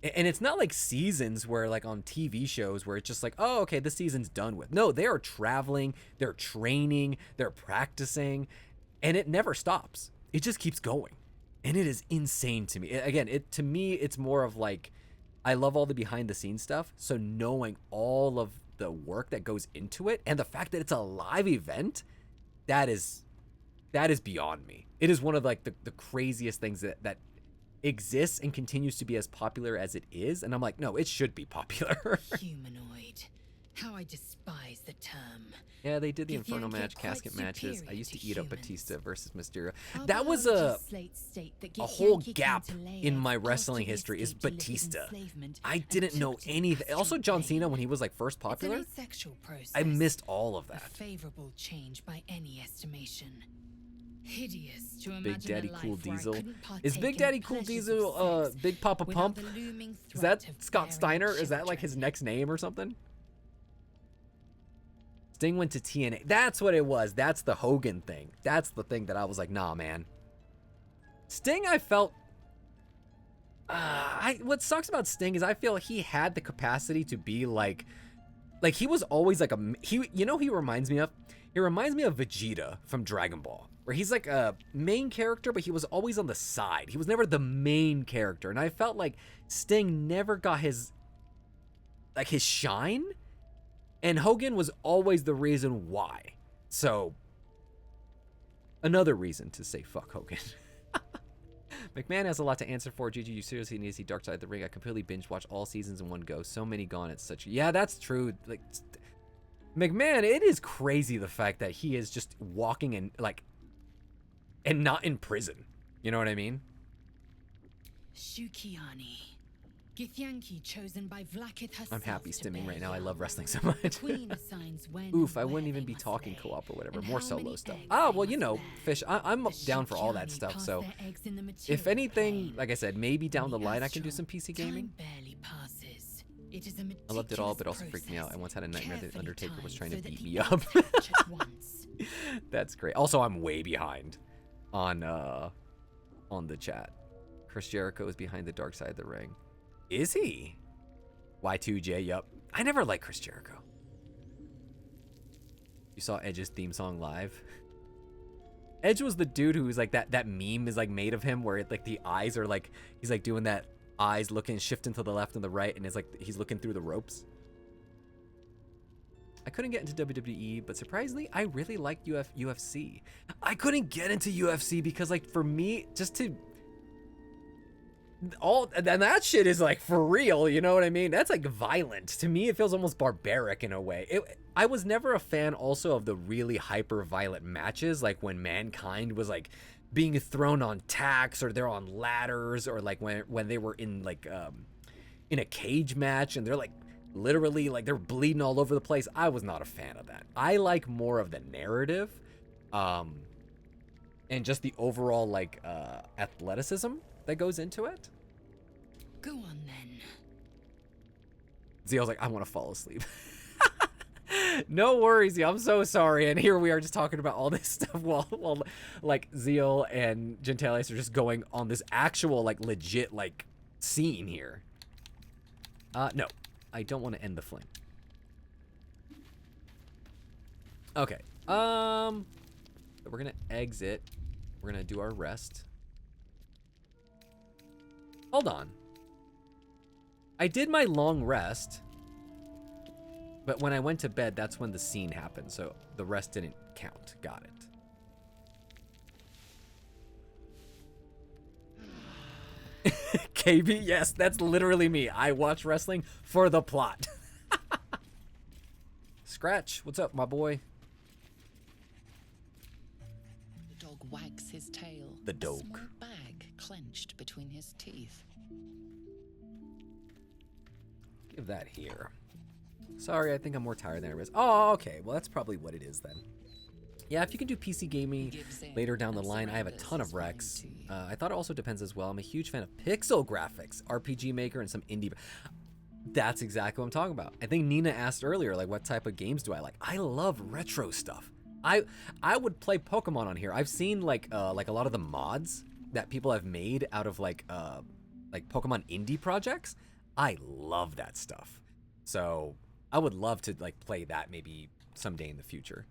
and it's not like seasons where like on TV shows where it's just like, oh, okay, the season's done with. No, they are traveling, they're training, they're practicing, and it never stops. It just keeps going. And it is insane to me. Again, to me, it's more of like, I love all the behind the scenes stuff. So knowing all of the work that goes into it and the fact that it's a live event, that is beyond me. It is one of like the craziest things that exists and continues to be as popular as it is. And I'm like, no, it should be popular. Humanoid. How I despise the term. Yeah, they did the Githyanki Inferno are match, quite casket matches. I superior used to to eat up humans. Batista versus Mysterio. Our That was biology slates state that a whole Githyanki gap came to lay in eggs my after wrestling they history is escaped deliberate Batista. enslavement I and didn't know took to anything. astral Also, John plane. Cena when he was like first popular, It's an asexual process. I missed all of A that. favorable change by any estimation. Hideous to imagine Big Daddy a life Cool where I Diesel. couldn't Is partake Big in Daddy the Cool pleasures Diesel of sex Big Papa without Pump? the looming Is that threat of Scott bearing Steiner? Is that like his children. next name or something? Sting went to TNA. That's what it was. That's the Hogan thing. That's the thing that I was like, nah, man. Sting, I felt... what sucks about Sting is I feel he had the capacity to be like he was always like he reminds me of? He reminds me of Vegeta from Dragon Ball, where he's like a main character, but he was always on the side. He was never the main character. And I felt like Sting never got his shine. And Hogan was always the reason why. So, another reason to say fuck Hogan. McMahon has a lot to answer for. Gigi, you seriously need to see Dark Side of the Ring. I completely binge watch all seasons in one go. So many gone. It's such... Yeah, that's true. Like, McMahon, it is crazy the fact that he is just walking in, like, and not in prison. You know what I mean? Shukiani. Githyanki chosen by Vlaakith herself. I'm happy to stimming bear right now. I young. love wrestling so The much. Queen assigns when Oof, and I wouldn't where even they be must talking lay, co-op or whatever. and More how solo many stuff. eggs Oh, they well, you must know, lay. Fish, I'm The down for all that Shukiani stuff. cast So, their eggs in the if material anything, plane. like I said, maybe down the In line I can do astral, some PC time gaming. barely passes. It is a I loved it all, but also meticulous freaked me out. I once had a nightmare that carefully Undertaker was trying timed to so that beat the me eggs up. hatch at once. That's great. Also, I'm way behind on the chat. Chris Jericho is behind the Dark Side of the Ring. Is he? Y2J, yup. I never liked Chris Jericho. You saw Edge's theme song live? Edge was the dude who was like that meme is like made of him where it, like the eyes are like he's like doing that eyes looking shifting to the left and the right and it's like he's looking through the ropes. I couldn't get into WWE, but surprisingly, I really liked UFC. I couldn't get into UFC because like for me, just to and that shit is like for real, you know what I mean? That's like violent. To me, it feels almost barbaric in a way. I was never a fan also of the really hyper violent matches, like when Mankind was like being thrown on tacks, or they're on ladders, or like when they were in like in a cage match and they're like literally like they're bleeding all over the place. I was not a fan of that. I like more of the narrative, and just the overall like athleticism that goes into it. Go on then. Zeal's like, I want to fall asleep. No worries, Zeal. I'm so sorry. And here we are just talking about all this stuff while like Zeal and Gentalis are just going on this actual like legit like scene here. No, I don't want to end the fling. Okay. We're gonna exit. We're gonna do our rest. Hold on. I did my long rest, but when I went to bed, that's when the scene happened, so the rest didn't count. Got it. KB, yes, that's literally me. I watch wrestling for the plot. Scratch, what's up, my boy? The dog wags his tail. The dog. A small bag clenched between his teeth. Give that here. Sorry, I think I'm more tired than I was. Oh, okay. Well, that's probably what it is then. Yeah, if you can do PC gaming later down the line, I have a ton of recs. I thought it also depends as well. I'm a huge fan of pixel graphics, RPG Maker, and some indie. That's exactly what I'm talking about. I think Nina asked earlier, like, what type of games do I like? I love retro stuff. I would play Pokemon on here. I've seen like a lot of the mods that people have made out of like Pokemon indie projects. I love that stuff. So I would love to like play that maybe someday in the future.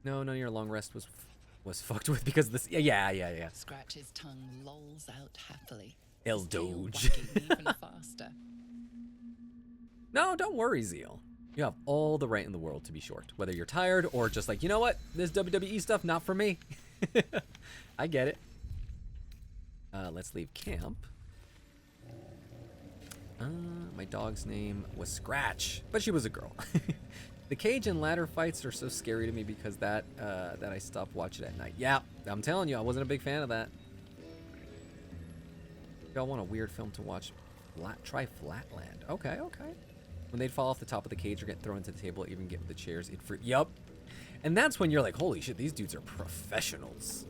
No, none of your long rest was fucked with because this. Yeah. Scratch's tongue lolls out happily. El his tail Doge. wagging even faster. No, don't worry, Zeal. You have all the right in the world to be short. Whether you're tired or just like, you know what? This WWE stuff, not for me. I get it. Let's leave camp. My dog's name was Scratch, but she was a girl. The cage and ladder fights are so scary to me because that I stopped watching at night. Yeah, I'm telling you, I wasn't a big fan of that. Y'all want a weird film to watch? Try Flatland. Okay. When they'd fall off the top of the cage or get thrown into the table, even get with the chairs, yup. And that's when you're like, holy shit, these dudes are professionals.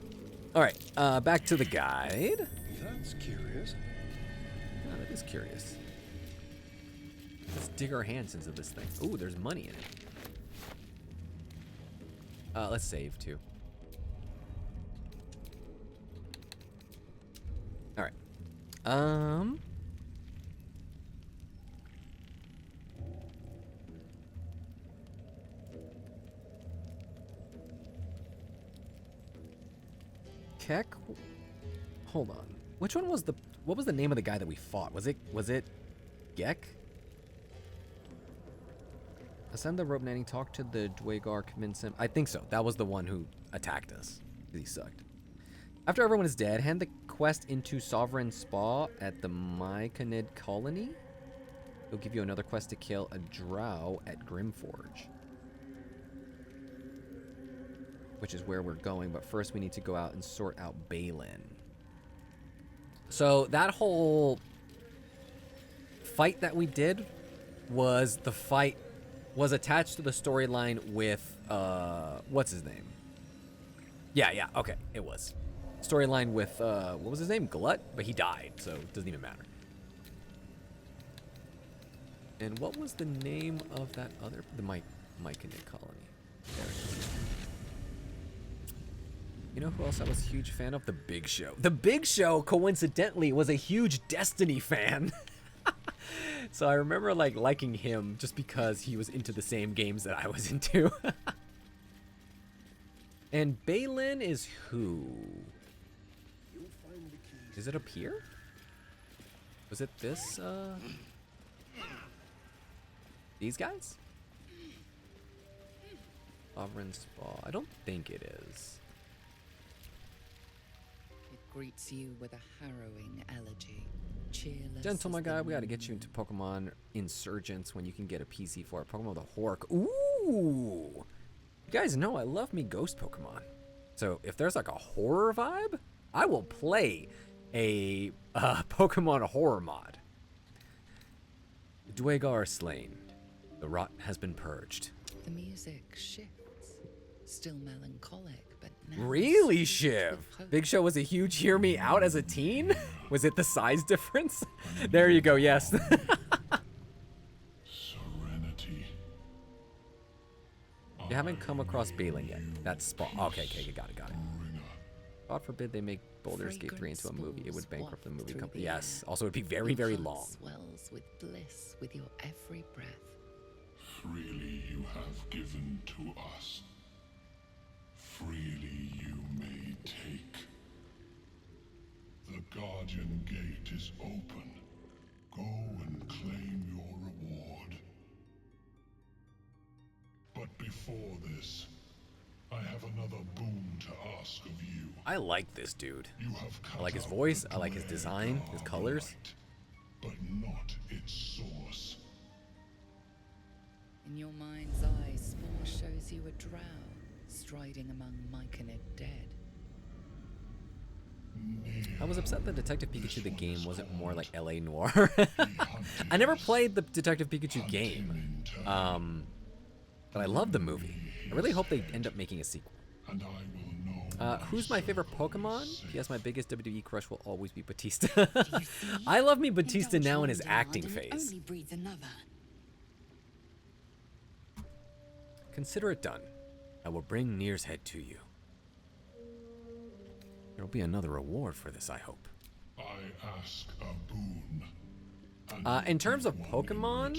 All right, back to the guide. That's curious. Oh, that is curious. Let's dig our hands into this thing. Ooh, there's money in it. Let's save too. All right. Keck? Hold on. Which one was what was the name of the guy that we fought? Was it Gek? Ascend the rope, Nanny. Talk to the Dwagar, convince him. I think so. That was the one who attacked us. He sucked. After everyone is dead, hand the quest into Sovereign Spa at the Myconid colony. He'll give you another quest to kill a drow at Grimforge. Which is where we're going, but first we need to go out and sort out Balin. So that whole fight that we did was attached to the storyline with what's his name? Yeah, okay, it was. Storyline with what was his name? Glut, but he died, so it doesn't even matter. And what was the name of that the Myconid colony? There it is. You know who else I was a huge fan of? The Big Show. The Big Show, coincidentally, was a huge Destiny fan. So I remember like liking him just because he was into the same games that I was into. And Balin is who? Is it up here? Was it this, these guys? Sovereign Spa. I don't think it is. greets you with a harrowing elegy. Cheerless Gentle, my as the guy, we gotta get you into Pokemon Insurgents when you can get a PC for it. Pokemon with a Hork. Ooh! You guys know I love me ghost Pokemon. So if there's like a horror vibe, I will play a Pokemon horror mod. The Dwagar are slain. The rot has been purged. the music shifts. Still melancholic, but now Really, sweet Shiv? with hope. Big Show was a huge hear me out as a teen? Was it the size difference? There you go, yes. Serenity. You haven't come across Balin yet. That's spot. Okay, got it. God forbid they make Baldur's Gate 3 into a movie. It would bankrupt the movie company. Yes. Also, it'd be very, Your very heart long. swells with bliss with your every breath. Freely you have given to us. Freely you may take. The Guardian Gate is open. Go and claim your reward. But before this, I have another boon to ask of you. I like this dude. You have cut I like his out voice. the I like his glare design, his guard colors. light, but not its source. In your mind's eye, Spore shows you a drow striding among myconid dead. I was upset that Detective Pikachu the game wasn't more like LA Noir. I never played the Detective Pikachu game. But I love the movie. I really hope they end up making a sequel. And I will know Who's my favorite Pokemon? Yes, my biggest WWE crush will always be Batista. I love me Batista now in his acting phase. Only breeds another. Consider it done. I will bring Nier's head to you. There will be another reward for this, I hope. I ask a boon. In terms of Pokemon,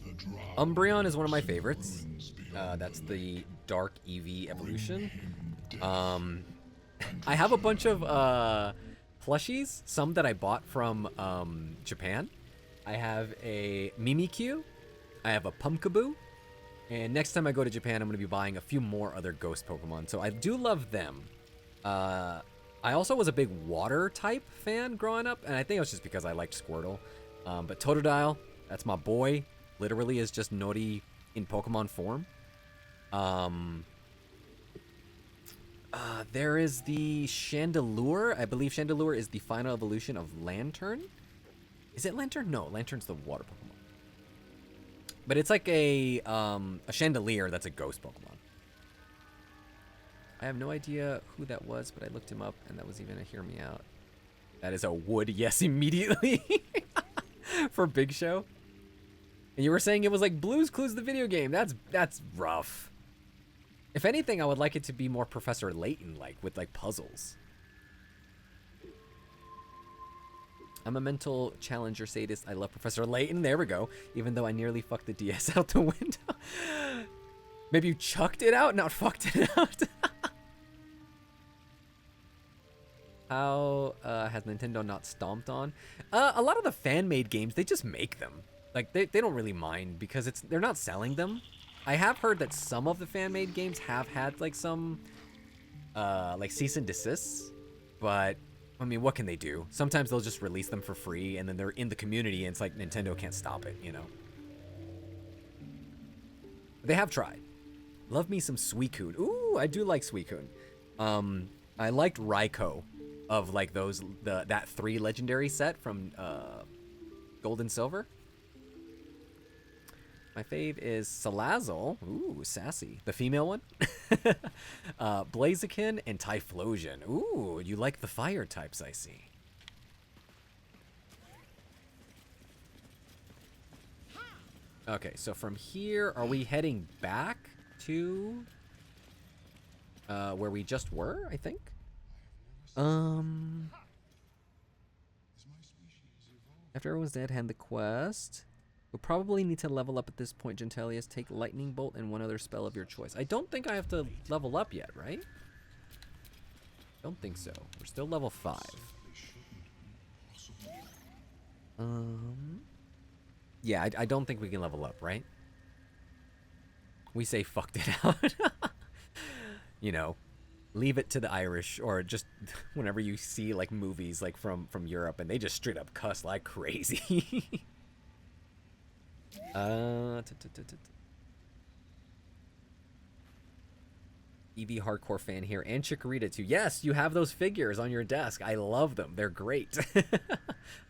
The drow Umbreon is one of my favorites. That's the Dark Eevee evolution. I have a bunch of plushies, some that I bought from Japan. I have a Mimikyu, I have a Pumpkaboo, and next time I go to Japan, I'm going to be buying a few more other ghost Pokemon. So I do love them. I also was a big water type fan growing up, and I think it was just because I liked Squirtle. But Totodile, that's my boy. Literally is just Nori in Pokemon form. There is the Chandelure. I believe Chandelure is the final evolution of Lantern. Is it Lantern? No, Lantern's the water Pokemon. But it's like a Chandelier that's a ghost Pokemon. I have no idea who that was, but I looked him up, and that was even a hear me out. That is a wood yes immediately for Big Show. And you were saying it was like Blue's Clues the video game. That's rough. If anything, I would like it to be more Professor Layton-like, with like puzzles. I'm a mental challenger sadist. I love Professor Layton. There we go. Even though I nearly fucked the DS out the window. Maybe you chucked it out, not fucked it out. How has Nintendo not stomped on? A lot of the fan-made games, they just make them. Like, they don't really mind because they're not selling them. I have heard that some of the fan-made games have had, like, some, like, cease and desists. But, I mean, what can they do? Sometimes they'll just release them for free, and then they're in the community, and it's like Nintendo can't stop it, you know? They have tried. Love me some Suicune. Ooh, I do like Suicune. I liked Raikou of, like, that 3 legendary set from, Gold and Silver. My fave is Salazzle. Ooh, sassy. The female one. Blaziken and Typhlosion. Ooh, you like the fire types, I see. Okay, so from here, are we heading back to where we just were, I think? After everyone's dead, hand the quest. We'll probably need to level up at this point, Gentilius. Take Lightning Bolt and one other spell of your choice. I don't think I have to level up yet, right? Don't think so. We're still level 5. Yeah, I don't think we can level up, right? We say fucked it out. You know, Leave it to the Irish, or just whenever you see like movies like from Europe and they just straight up cuss like crazy. EV hardcore fan here, and Chikorita too. Yes, you have those figures on your desk. I love them. They're great.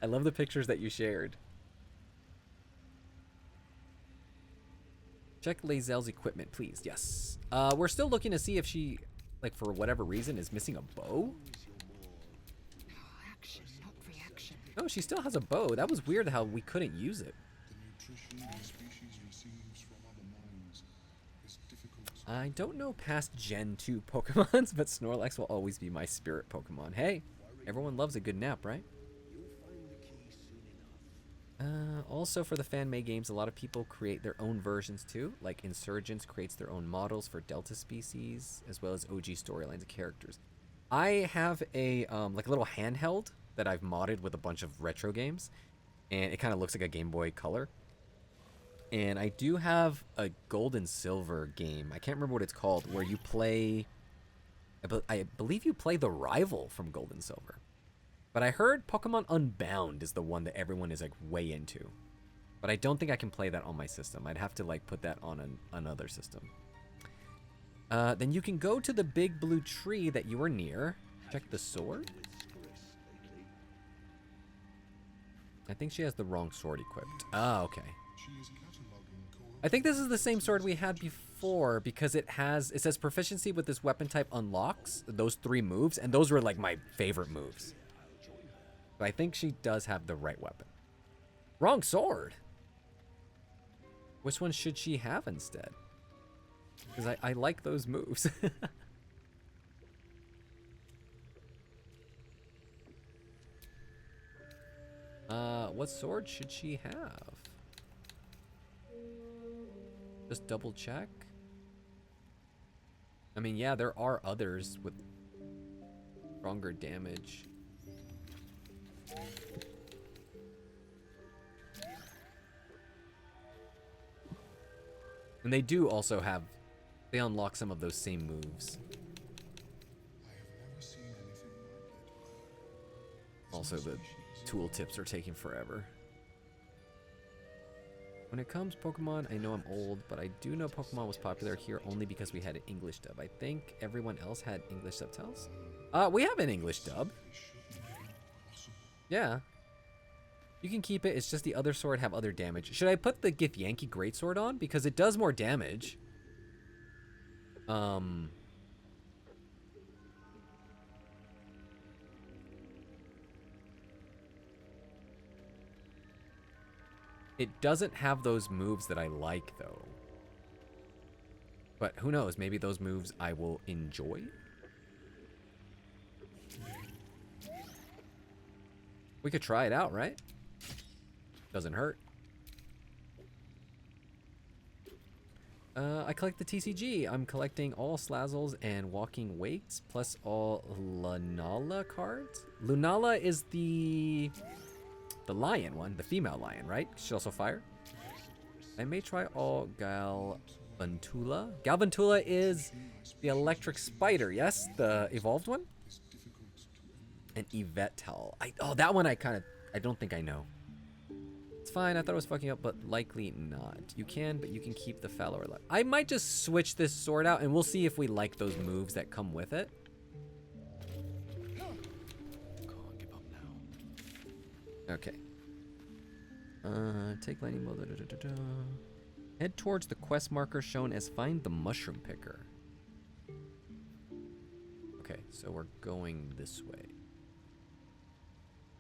I love the pictures that you shared. Check Lae'zel's equipment, please. Yes. We're still looking to see if she, like, for whatever reason, is missing a bow. Action, not reaction. No, she still has a bow. That was weird how we couldn't use it. The nutrition the species receives from other minds is difficult. I don't know past Gen 2 Pokemons, but Snorlax will always be my spirit Pokemon. Hey, everyone loves a good nap, right? Also, for the fan-made games, a lot of people create their own versions too. Like Insurgents creates their own models for Delta species, as well as OG storylines of characters. I have a like a little handheld that I've modded with a bunch of retro games, and it kind of looks like a Game Boy Color. And I do have a Gold and Silver game. I can't remember what it's called, where you play. I believe you play the rival from Gold and Silver. But I heard Pokemon Unbound is the one that everyone is like way into. But I don't think I can play that on my system. I'd have to like put that on another system. Then you can go to the big blue tree that you were near. Check the sword. I think she has the wrong sword equipped. Ah, okay. I think this is the same sword we had before because it says proficiency with this weapon type unlocks those 3 moves, and those were like my favorite moves. But I think she does have the right weapon. Wrong sword. Which one should she have instead? Because I like those moves. What sword should she have? Just double check. I mean, yeah, there are others with stronger damage. And they do also have, they unlock some of those same moves. Also, the tooltips are taking forever. When it comes Pokemon, I know I'm old, but I do know Pokemon was popular here only because we had an English dub. I think everyone else had English subtitles. We have an English dub. Yeah. You can keep it, it's just the other sword have other damage. Should I put the Githyanki Greatsword on? Because it does more damage. It doesn't have those moves that I like, though. But who knows? Maybe those moves I will enjoy? We could try it out, right? Doesn't hurt. I collect the TCG. I'm collecting all Slazzles and Walking Wakes, plus all Lunala cards. Lunala is the lion one, the female lion, right? She's also fire. I may try all Galvantula. Galvantula is the electric spider, yes? The evolved one? And Yvettal. Oh, that one I don't think I know. It's fine, I thought it was fucking up, but likely not. You can, but you can keep the fallow alive. I might just switch this sword out, and we'll see if we like those moves that come with it. Can't give up now. Okay. Take lightning bolt. Head towards the quest marker shown as find the mushroom picker. Okay, so we're going this way.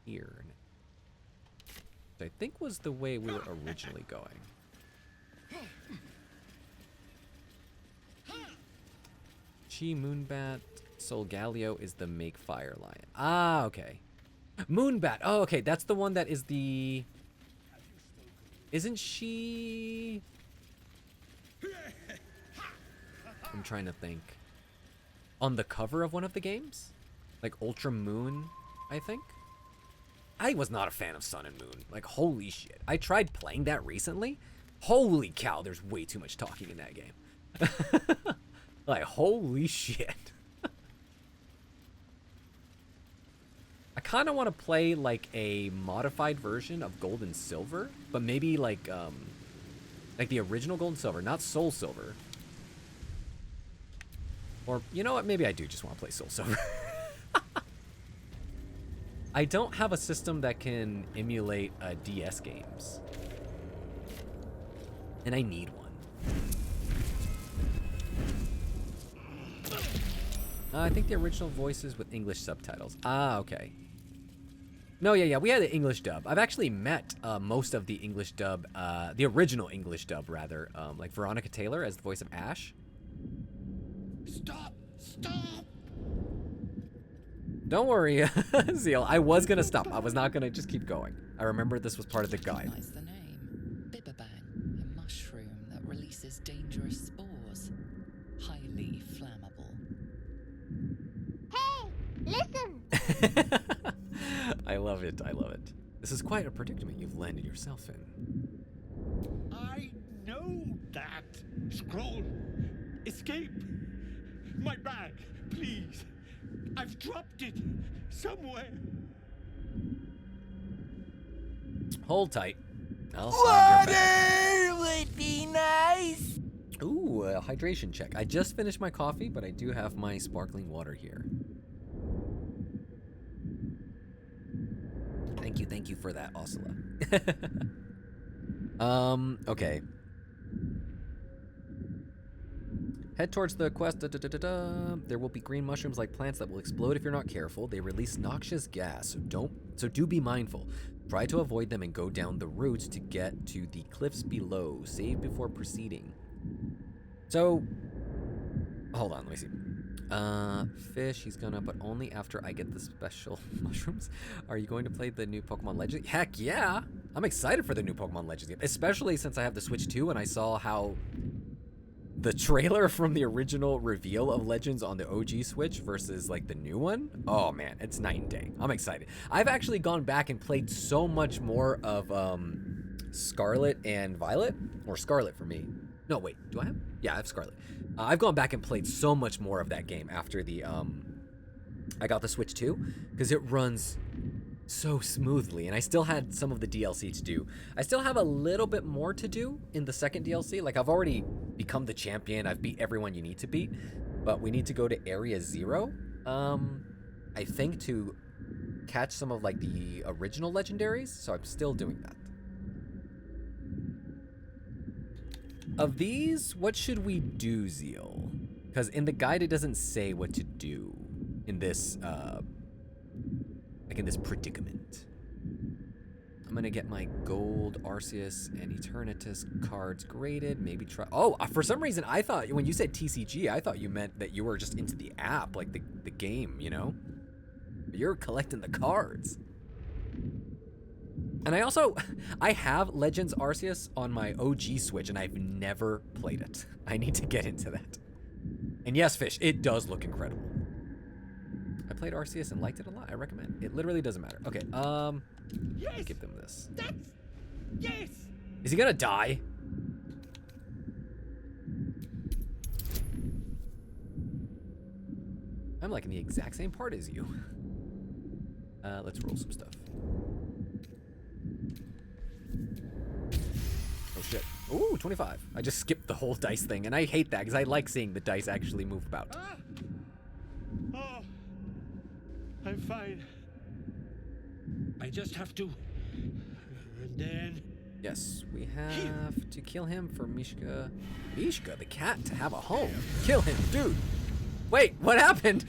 Here. Which I think was the way we were originally going. Chi Moonbat. Solgaleo is the Make Fire Lion. Ah, okay. Moonbat. Oh, okay. That's the one that is the... Isn't she... I'm trying to think. On the cover of one of the games? Like Ultra Moon, I think? I was not a fan of Sun and Moon. Like, holy shit. I tried playing that recently. Holy cow, there's way too much talking in that game. Like, holy shit. I kind of want to play like a modified version of Gold and Silver, but maybe like the original Gold and Silver, not Soul Silver. Or you know what? Maybe I do just want to play Soul Silver. I don't have a system that can emulate DS games, and I need one. I think the original voices with English subtitles. Ah, okay. No, yeah, we had the English dub. I've actually met most of the English dub, the original English dub, rather, like Veronica Taylor as the voice of Ash. Stop! Stop! Don't worry, Zeal. I was gonna stop. I was not gonna just keep going. I remember this was part of the guide. Recognize the name. Bibberbang, a mushroom that releases dangerous spores. Highly flammable. Hey, listen! I love it. I love it. This is quite a predicament you've landed yourself in. I know that. Scroll. Escape. My bag, please. I've dropped it somewhere. Hold tight. I'll find your bag. Water would be nice. Ooh, a hydration check. I just finished my coffee, but I do have my sparkling water here. Thank you for that, Osula. Okay. Head towards the quest. There will be green mushrooms like plants that will explode if you're not careful. They release noxious gas, so do be mindful. Try to avoid them and go down the route to get to the cliffs below. Save before proceeding. So, hold on, let me see. Fish, he's gonna, but only after I get the special mushrooms. Are you going to play the new Pokemon Legends? Heck yeah! I'm excited for the new Pokemon Legends game, especially since I have the Switch 2 and I saw how the trailer from the original reveal of Legends on the OG Switch versus like the new one. Oh man, it's night and day. I'm excited. I've actually gone back and played so much more of Scarlet and Violet, or Scarlet for me. No, wait, do I have? Yeah, I have Scarlet. I've gone back and played so much more of that game after the I got the Switch 2, because it runs so smoothly, and I still had some of the DLC to do. I still have a little bit more to do in the second DLC. Like, I've already become the champion. I've beat everyone you need to beat, but we need to go to Area 0, I think, to catch some of like the original legendaries, so I'm still doing that. Of these, what should we do, Zeal? Because in the guide, it doesn't say what to do in this, like in this predicament. I'm gonna get my gold Arceus and Eternatus cards graded. Maybe try. Oh, for some reason, I thought when you said TCG, I thought you meant that you were just into the app, like the game, you know? But you're collecting the cards. And I have Legends Arceus on my OG Switch, and I've never played it. I need to get into that. And yes, Fish, it does look incredible. I played Arceus and liked it a lot. I recommend. It literally doesn't matter. Okay, Yes. give them this. That's yes. Is he gonna die? I'm like in the exact same part as you. Let's roll some stuff. Oh shit. Ooh, 25. I just skipped the whole dice thing, and I hate that because I like seeing the dice actually move about. Ah. Oh, I'm fine. I just have to. And then. Yes, we have to kill him for Mishka. Mishka, the cat, to have a home. Kill him, dude. Wait, what happened?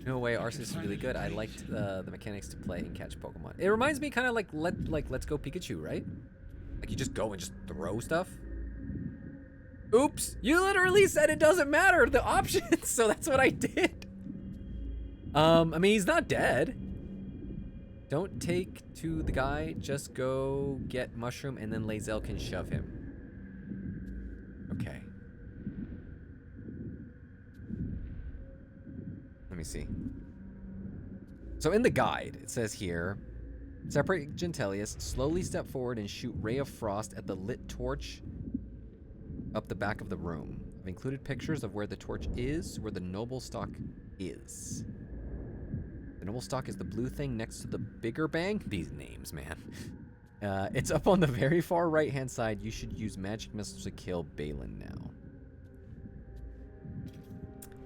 No way, Arceus is really good. I liked the mechanics to play and catch Pokemon. It reminds me kind of like Let's Go Pikachu, right? Like you just go and just throw stuff. Oops, you literally said it doesn't matter, the options, so that's what I did. I mean, he's not dead. Don't take to the guy, just go get Mushroom and then Lae'zel can shove him. Okay. Let me see. So in the guide, it says here, separate Gentilius, slowly step forward and shoot Ray of Frost at the lit torch up the back of the room. I've included pictures of where the torch is, where the noble stock is. The noble stock is the blue thing next to the bigger bang. These names, man. It's up on the very far right-hand side. You should use magic missiles to kill Balin now.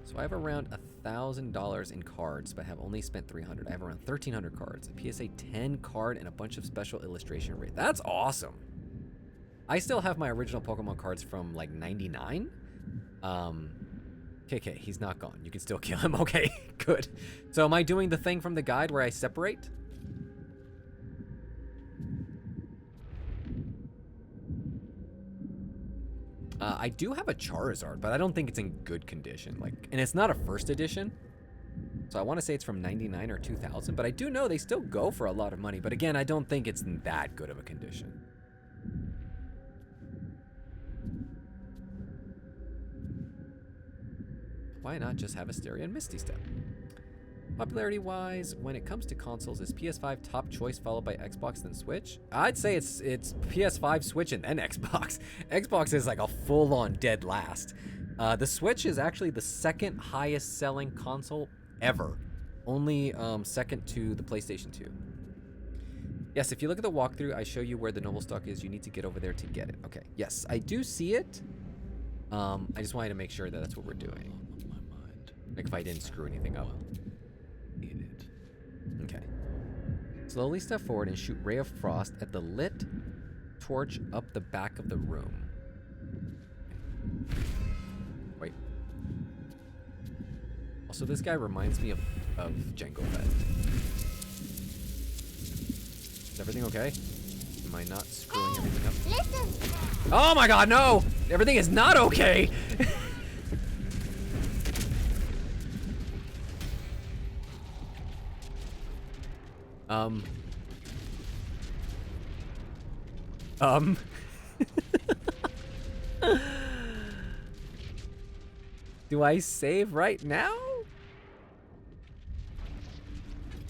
So I have around $1,000 in cards, but I have only spent 300. I have around 1,300 cards, a PSA 10 card, and a bunch of special illustration rate. That's awesome. I still have my original Pokemon cards from like 99. KK, he's not gone. You can still kill him. Okay, good. So am I doing the thing from the guide where I separate? I do have a Charizard, but I don't think it's in good condition. Like, and it's not a first edition. So I want to say it's from 99 or 2000, but I do know they still go for a lot of money. But again, I don't think it's in that good of a condition. Why not just have Asteria and Misty Step? Popularity-wise, when it comes to consoles, is PS5 top choice followed by Xbox then Switch? I'd say it's PS5, Switch, and then Xbox. Xbox is like a full-on dead last. The Switch is actually the second highest selling console ever. Only second to the PlayStation 2. Yes, if you look at the walkthrough, I show you where the noble stock is. You need to get over there to get it. Okay, yes, I do see it. I just wanted to make sure that that's what we're doing. Like if I didn't screw anything up. Okay. Slowly step forward and shoot Ray of Frost at the lit torch up the back of the room. Wait. Also, this guy reminds me of Jango Fett. Is everything okay? Am I not screwing everything up? Listen. Oh my god, no! Everything is not okay! Do I save right now?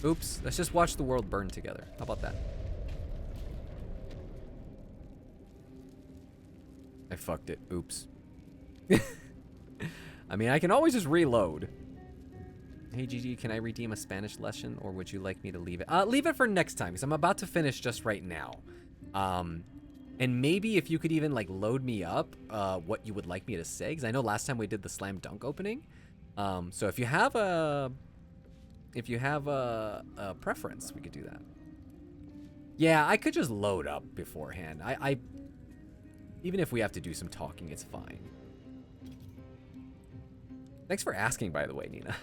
Oops, let's just watch the world burn together. How about that? I fucked it. Oops. I mean, I can always just reload. Hey, Gigi, can I redeem a Spanish lesson, or would you like me to leave it? Leave it for next time, because I'm about to finish just right now. And maybe if you could even, like, load me up what you would like me to say, because I know last time we did the slam dunk opening. So if you have a preference, we could do that. Yeah, I could just load up beforehand. Even if we have to do some talking, it's fine. Thanks for asking, by the way, Nina.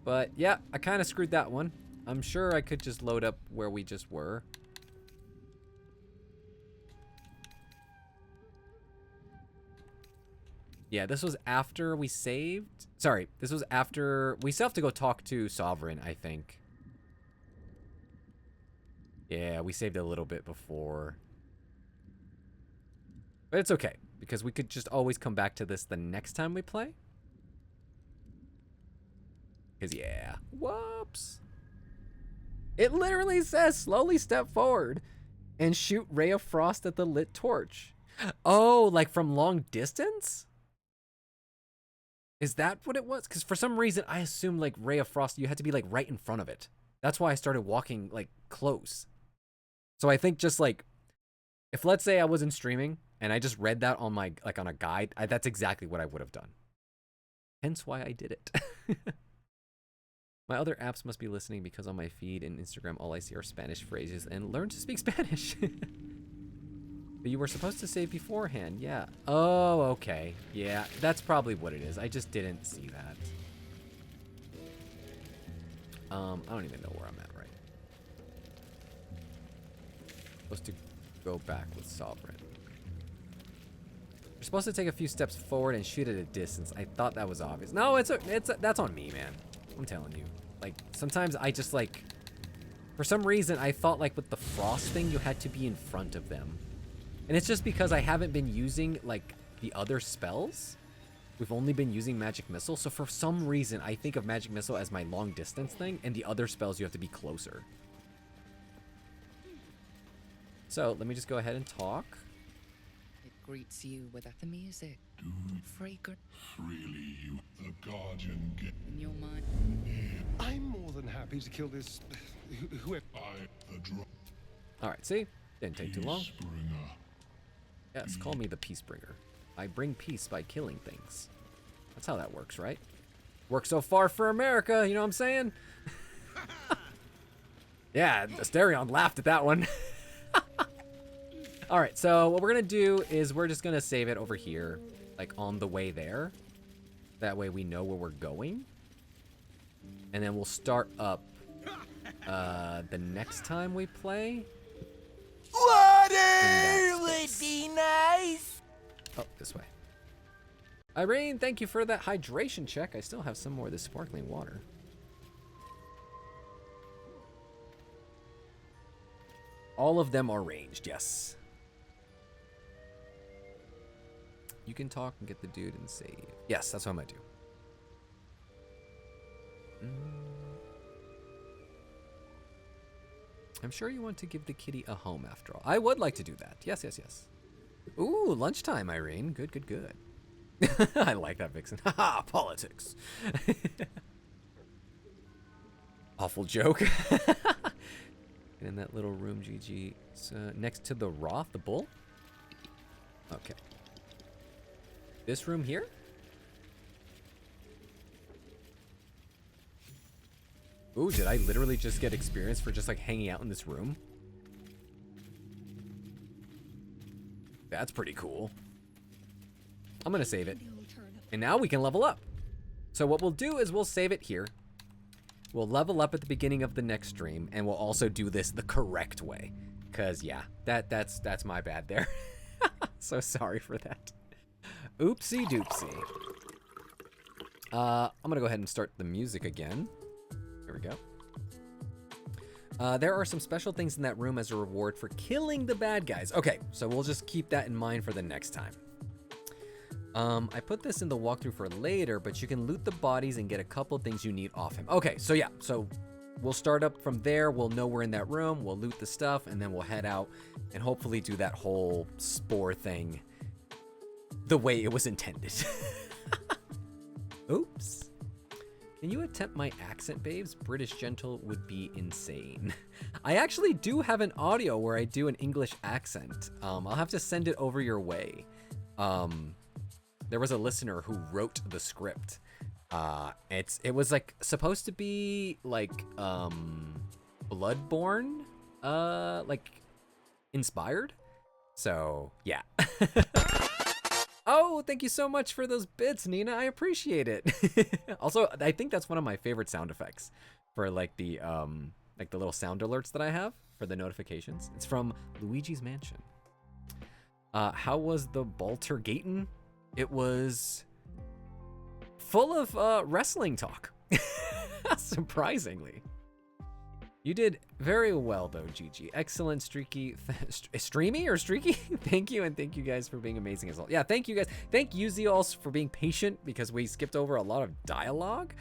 But yeah, I kind of screwed that one. I'm sure I could just load up where we just were. Yeah, this was after we saved. Sorry, this was after we still have to go talk to Sovereign, I think. Yeah, we saved a little bit before. But it's okay, because we could just always come back to this the next time we play. Because, yeah. Whoops. It literally says, slowly step forward and shoot Ray of Frost at the lit torch. Oh, like from long distance? Is that what it was? Because for some reason, I assumed, like, Ray of Frost, you had to be, like, right in front of it. That's why I started walking, like, close. So I think just, like, if let's say I wasn't streaming and I just read that on my, like, on a guide, that's exactly what I would have done. Hence why I did it. My other apps must be listening because on my feed and Instagram, all I see are Spanish phrases and learn to speak Spanish. But you were supposed to save beforehand. Yeah. Oh, okay. Yeah, that's probably what it is. I just didn't see that. I don't even know where I'm at, right? Supposed to go back with Sovereign. You're supposed to take a few steps forward and shoot at a distance. I thought that was obvious. No, that's on me, man. I'm telling you. Like, sometimes I just, like, for some reason, I thought, like, with the frost thing, you had to be in front of them. And it's just because I haven't been using, like, the other spells. We've only been using Magic Missile. So for some reason, I think of Magic Missile as my long distance thing, and the other spells, you have to be closer. So, let me just go ahead and talk. greets you with the music. Fragrant Freely you, the Guardian Gate. in your mind. I'm more than happy to kill this. Whoever. The draw. All right, see? Didn't take too long. Peacebringer. Yes, call me the peace bringer. I bring peace by killing things. That's how that works, right? Works so far for America, you know what I'm saying? Yeah, Asterion laughed at that one. All right, so what we're gonna do is we're just gonna save it over here, like on the way there. That way we know where we're going. And then we'll start up the next time we play. Water would be nice. Oh, this way. Irene, thank you for that hydration check. I still have some more of this sparkling water. All of them are ranged, yes. You can talk and get the dude and save. Yes, that's what I'm gonna do. I'm sure you want to give the kitty a home after all. I would like to do that. Yes, yes, yes. Ooh, lunchtime, Irene. Good, good, good. I like that, Vixen. Haha, politics. Awful joke. In that little room, GG. It's, next to the Roth, the bull? Okay. This room here? Ooh, did I literally just get experience for just like hanging out in this room? That's pretty cool. I'm gonna save it. And now we can level up. So what we'll do is we'll save it here. We'll level up at the beginning of the next stream, and we'll also do this the correct way. Cause yeah, that's my bad there. So sorry for that. Oopsie doopsie. I'm gonna go ahead and start the music again. Here we go. There are some special things in that room as a reward for killing the bad guys. Okay, so we'll just keep that in mind for the next time. I put this in the walkthrough for later, but you can loot the bodies and get a couple things you need off him. Okay, so yeah, so we'll start up from there. We'll know we're in that room. We'll loot the stuff, and then we'll head out and hopefully do that whole spore thing the way it was intended. Oops. Can you attempt my accent, babes? British gentle would be insane. I actually do have an audio where I do an English accent. I'll have to send it over your way. There was a listener who wrote the script. It was like supposed to be like Bloodborne, like inspired. So yeah. Oh, thank you so much for those bits, Nina. I appreciate it. Also, I think that's one of my favorite sound effects for like the little sound alerts that I have for the notifications. It's from Luigi's Mansion. How was the Baldur Gaten? It was full of wrestling talk. Surprisingly. You did very well, though, Gigi. Excellent, streaky, streamy or streaky? Thank you, and thank you guys for being amazing as well. Yeah, thank you guys. Thank you, Zeals, for being patient because we skipped over a lot of dialogue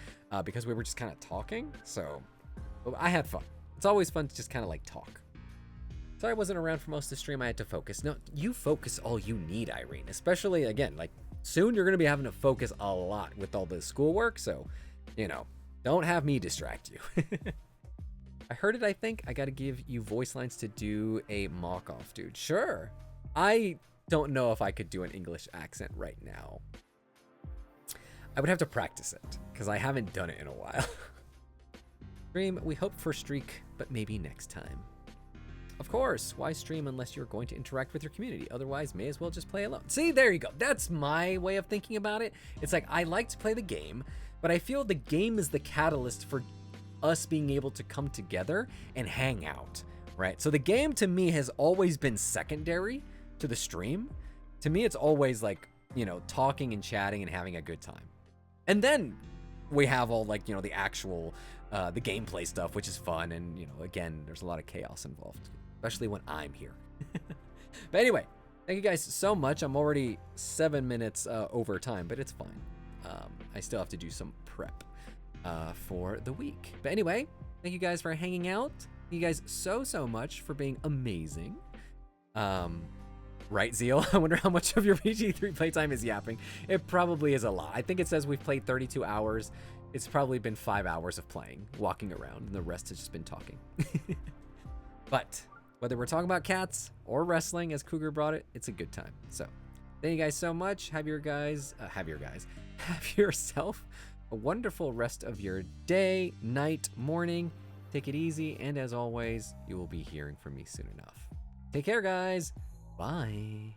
because we were just kind of talking. So I had fun. It's always fun to just kind of like talk. Sorry I wasn't around for most of the stream. I had to focus. No, you focus all you need, Irene. Especially, again, like soon you're going to be having to focus a lot with all the schoolwork. So, you know, don't have me distract you. I heard it, I think. I gotta give you voice lines to do a mock-off, dude. Sure. I don't know if I could do an English accent right now. I would have to practice it, because I haven't done it in a while. Stream, we hope for streak, but maybe next time. Of course, why stream unless you're going to interact with your community? Otherwise, may as well just play alone. See, there you go. That's my way of thinking about it. It's like, I like to play the game, but I feel the game is the catalyst for us being able to come together and hang out, right? So the game to me has always been secondary to the stream. To me, it's always like, you know, talking and chatting and having a good time. And then we have all like, you know, the actual, the gameplay stuff, which is fun. And, you know, again, there's a lot of chaos involved, especially when I'm here. But anyway, thank you guys so much. I'm already 7 minutes over time, but it's fine. I still have to do some prep for the week. But anyway, thank you guys for hanging out. Thank you guys so much for being amazing. Right, Zeal? I wonder how much of your PG3 playtime is yapping. It probably is a lot. I think it says we've played 32 hours. It's probably been 5 hours of playing, walking around, and the rest has just been talking. But whether we're talking about cats or wrestling, as Cougar brought it, it's a good time. So thank you guys so much. Have yourself a wonderful rest of your day, night, morning. Take it easy, and as always, you will be hearing from me soon enough. Take care, guys. Bye.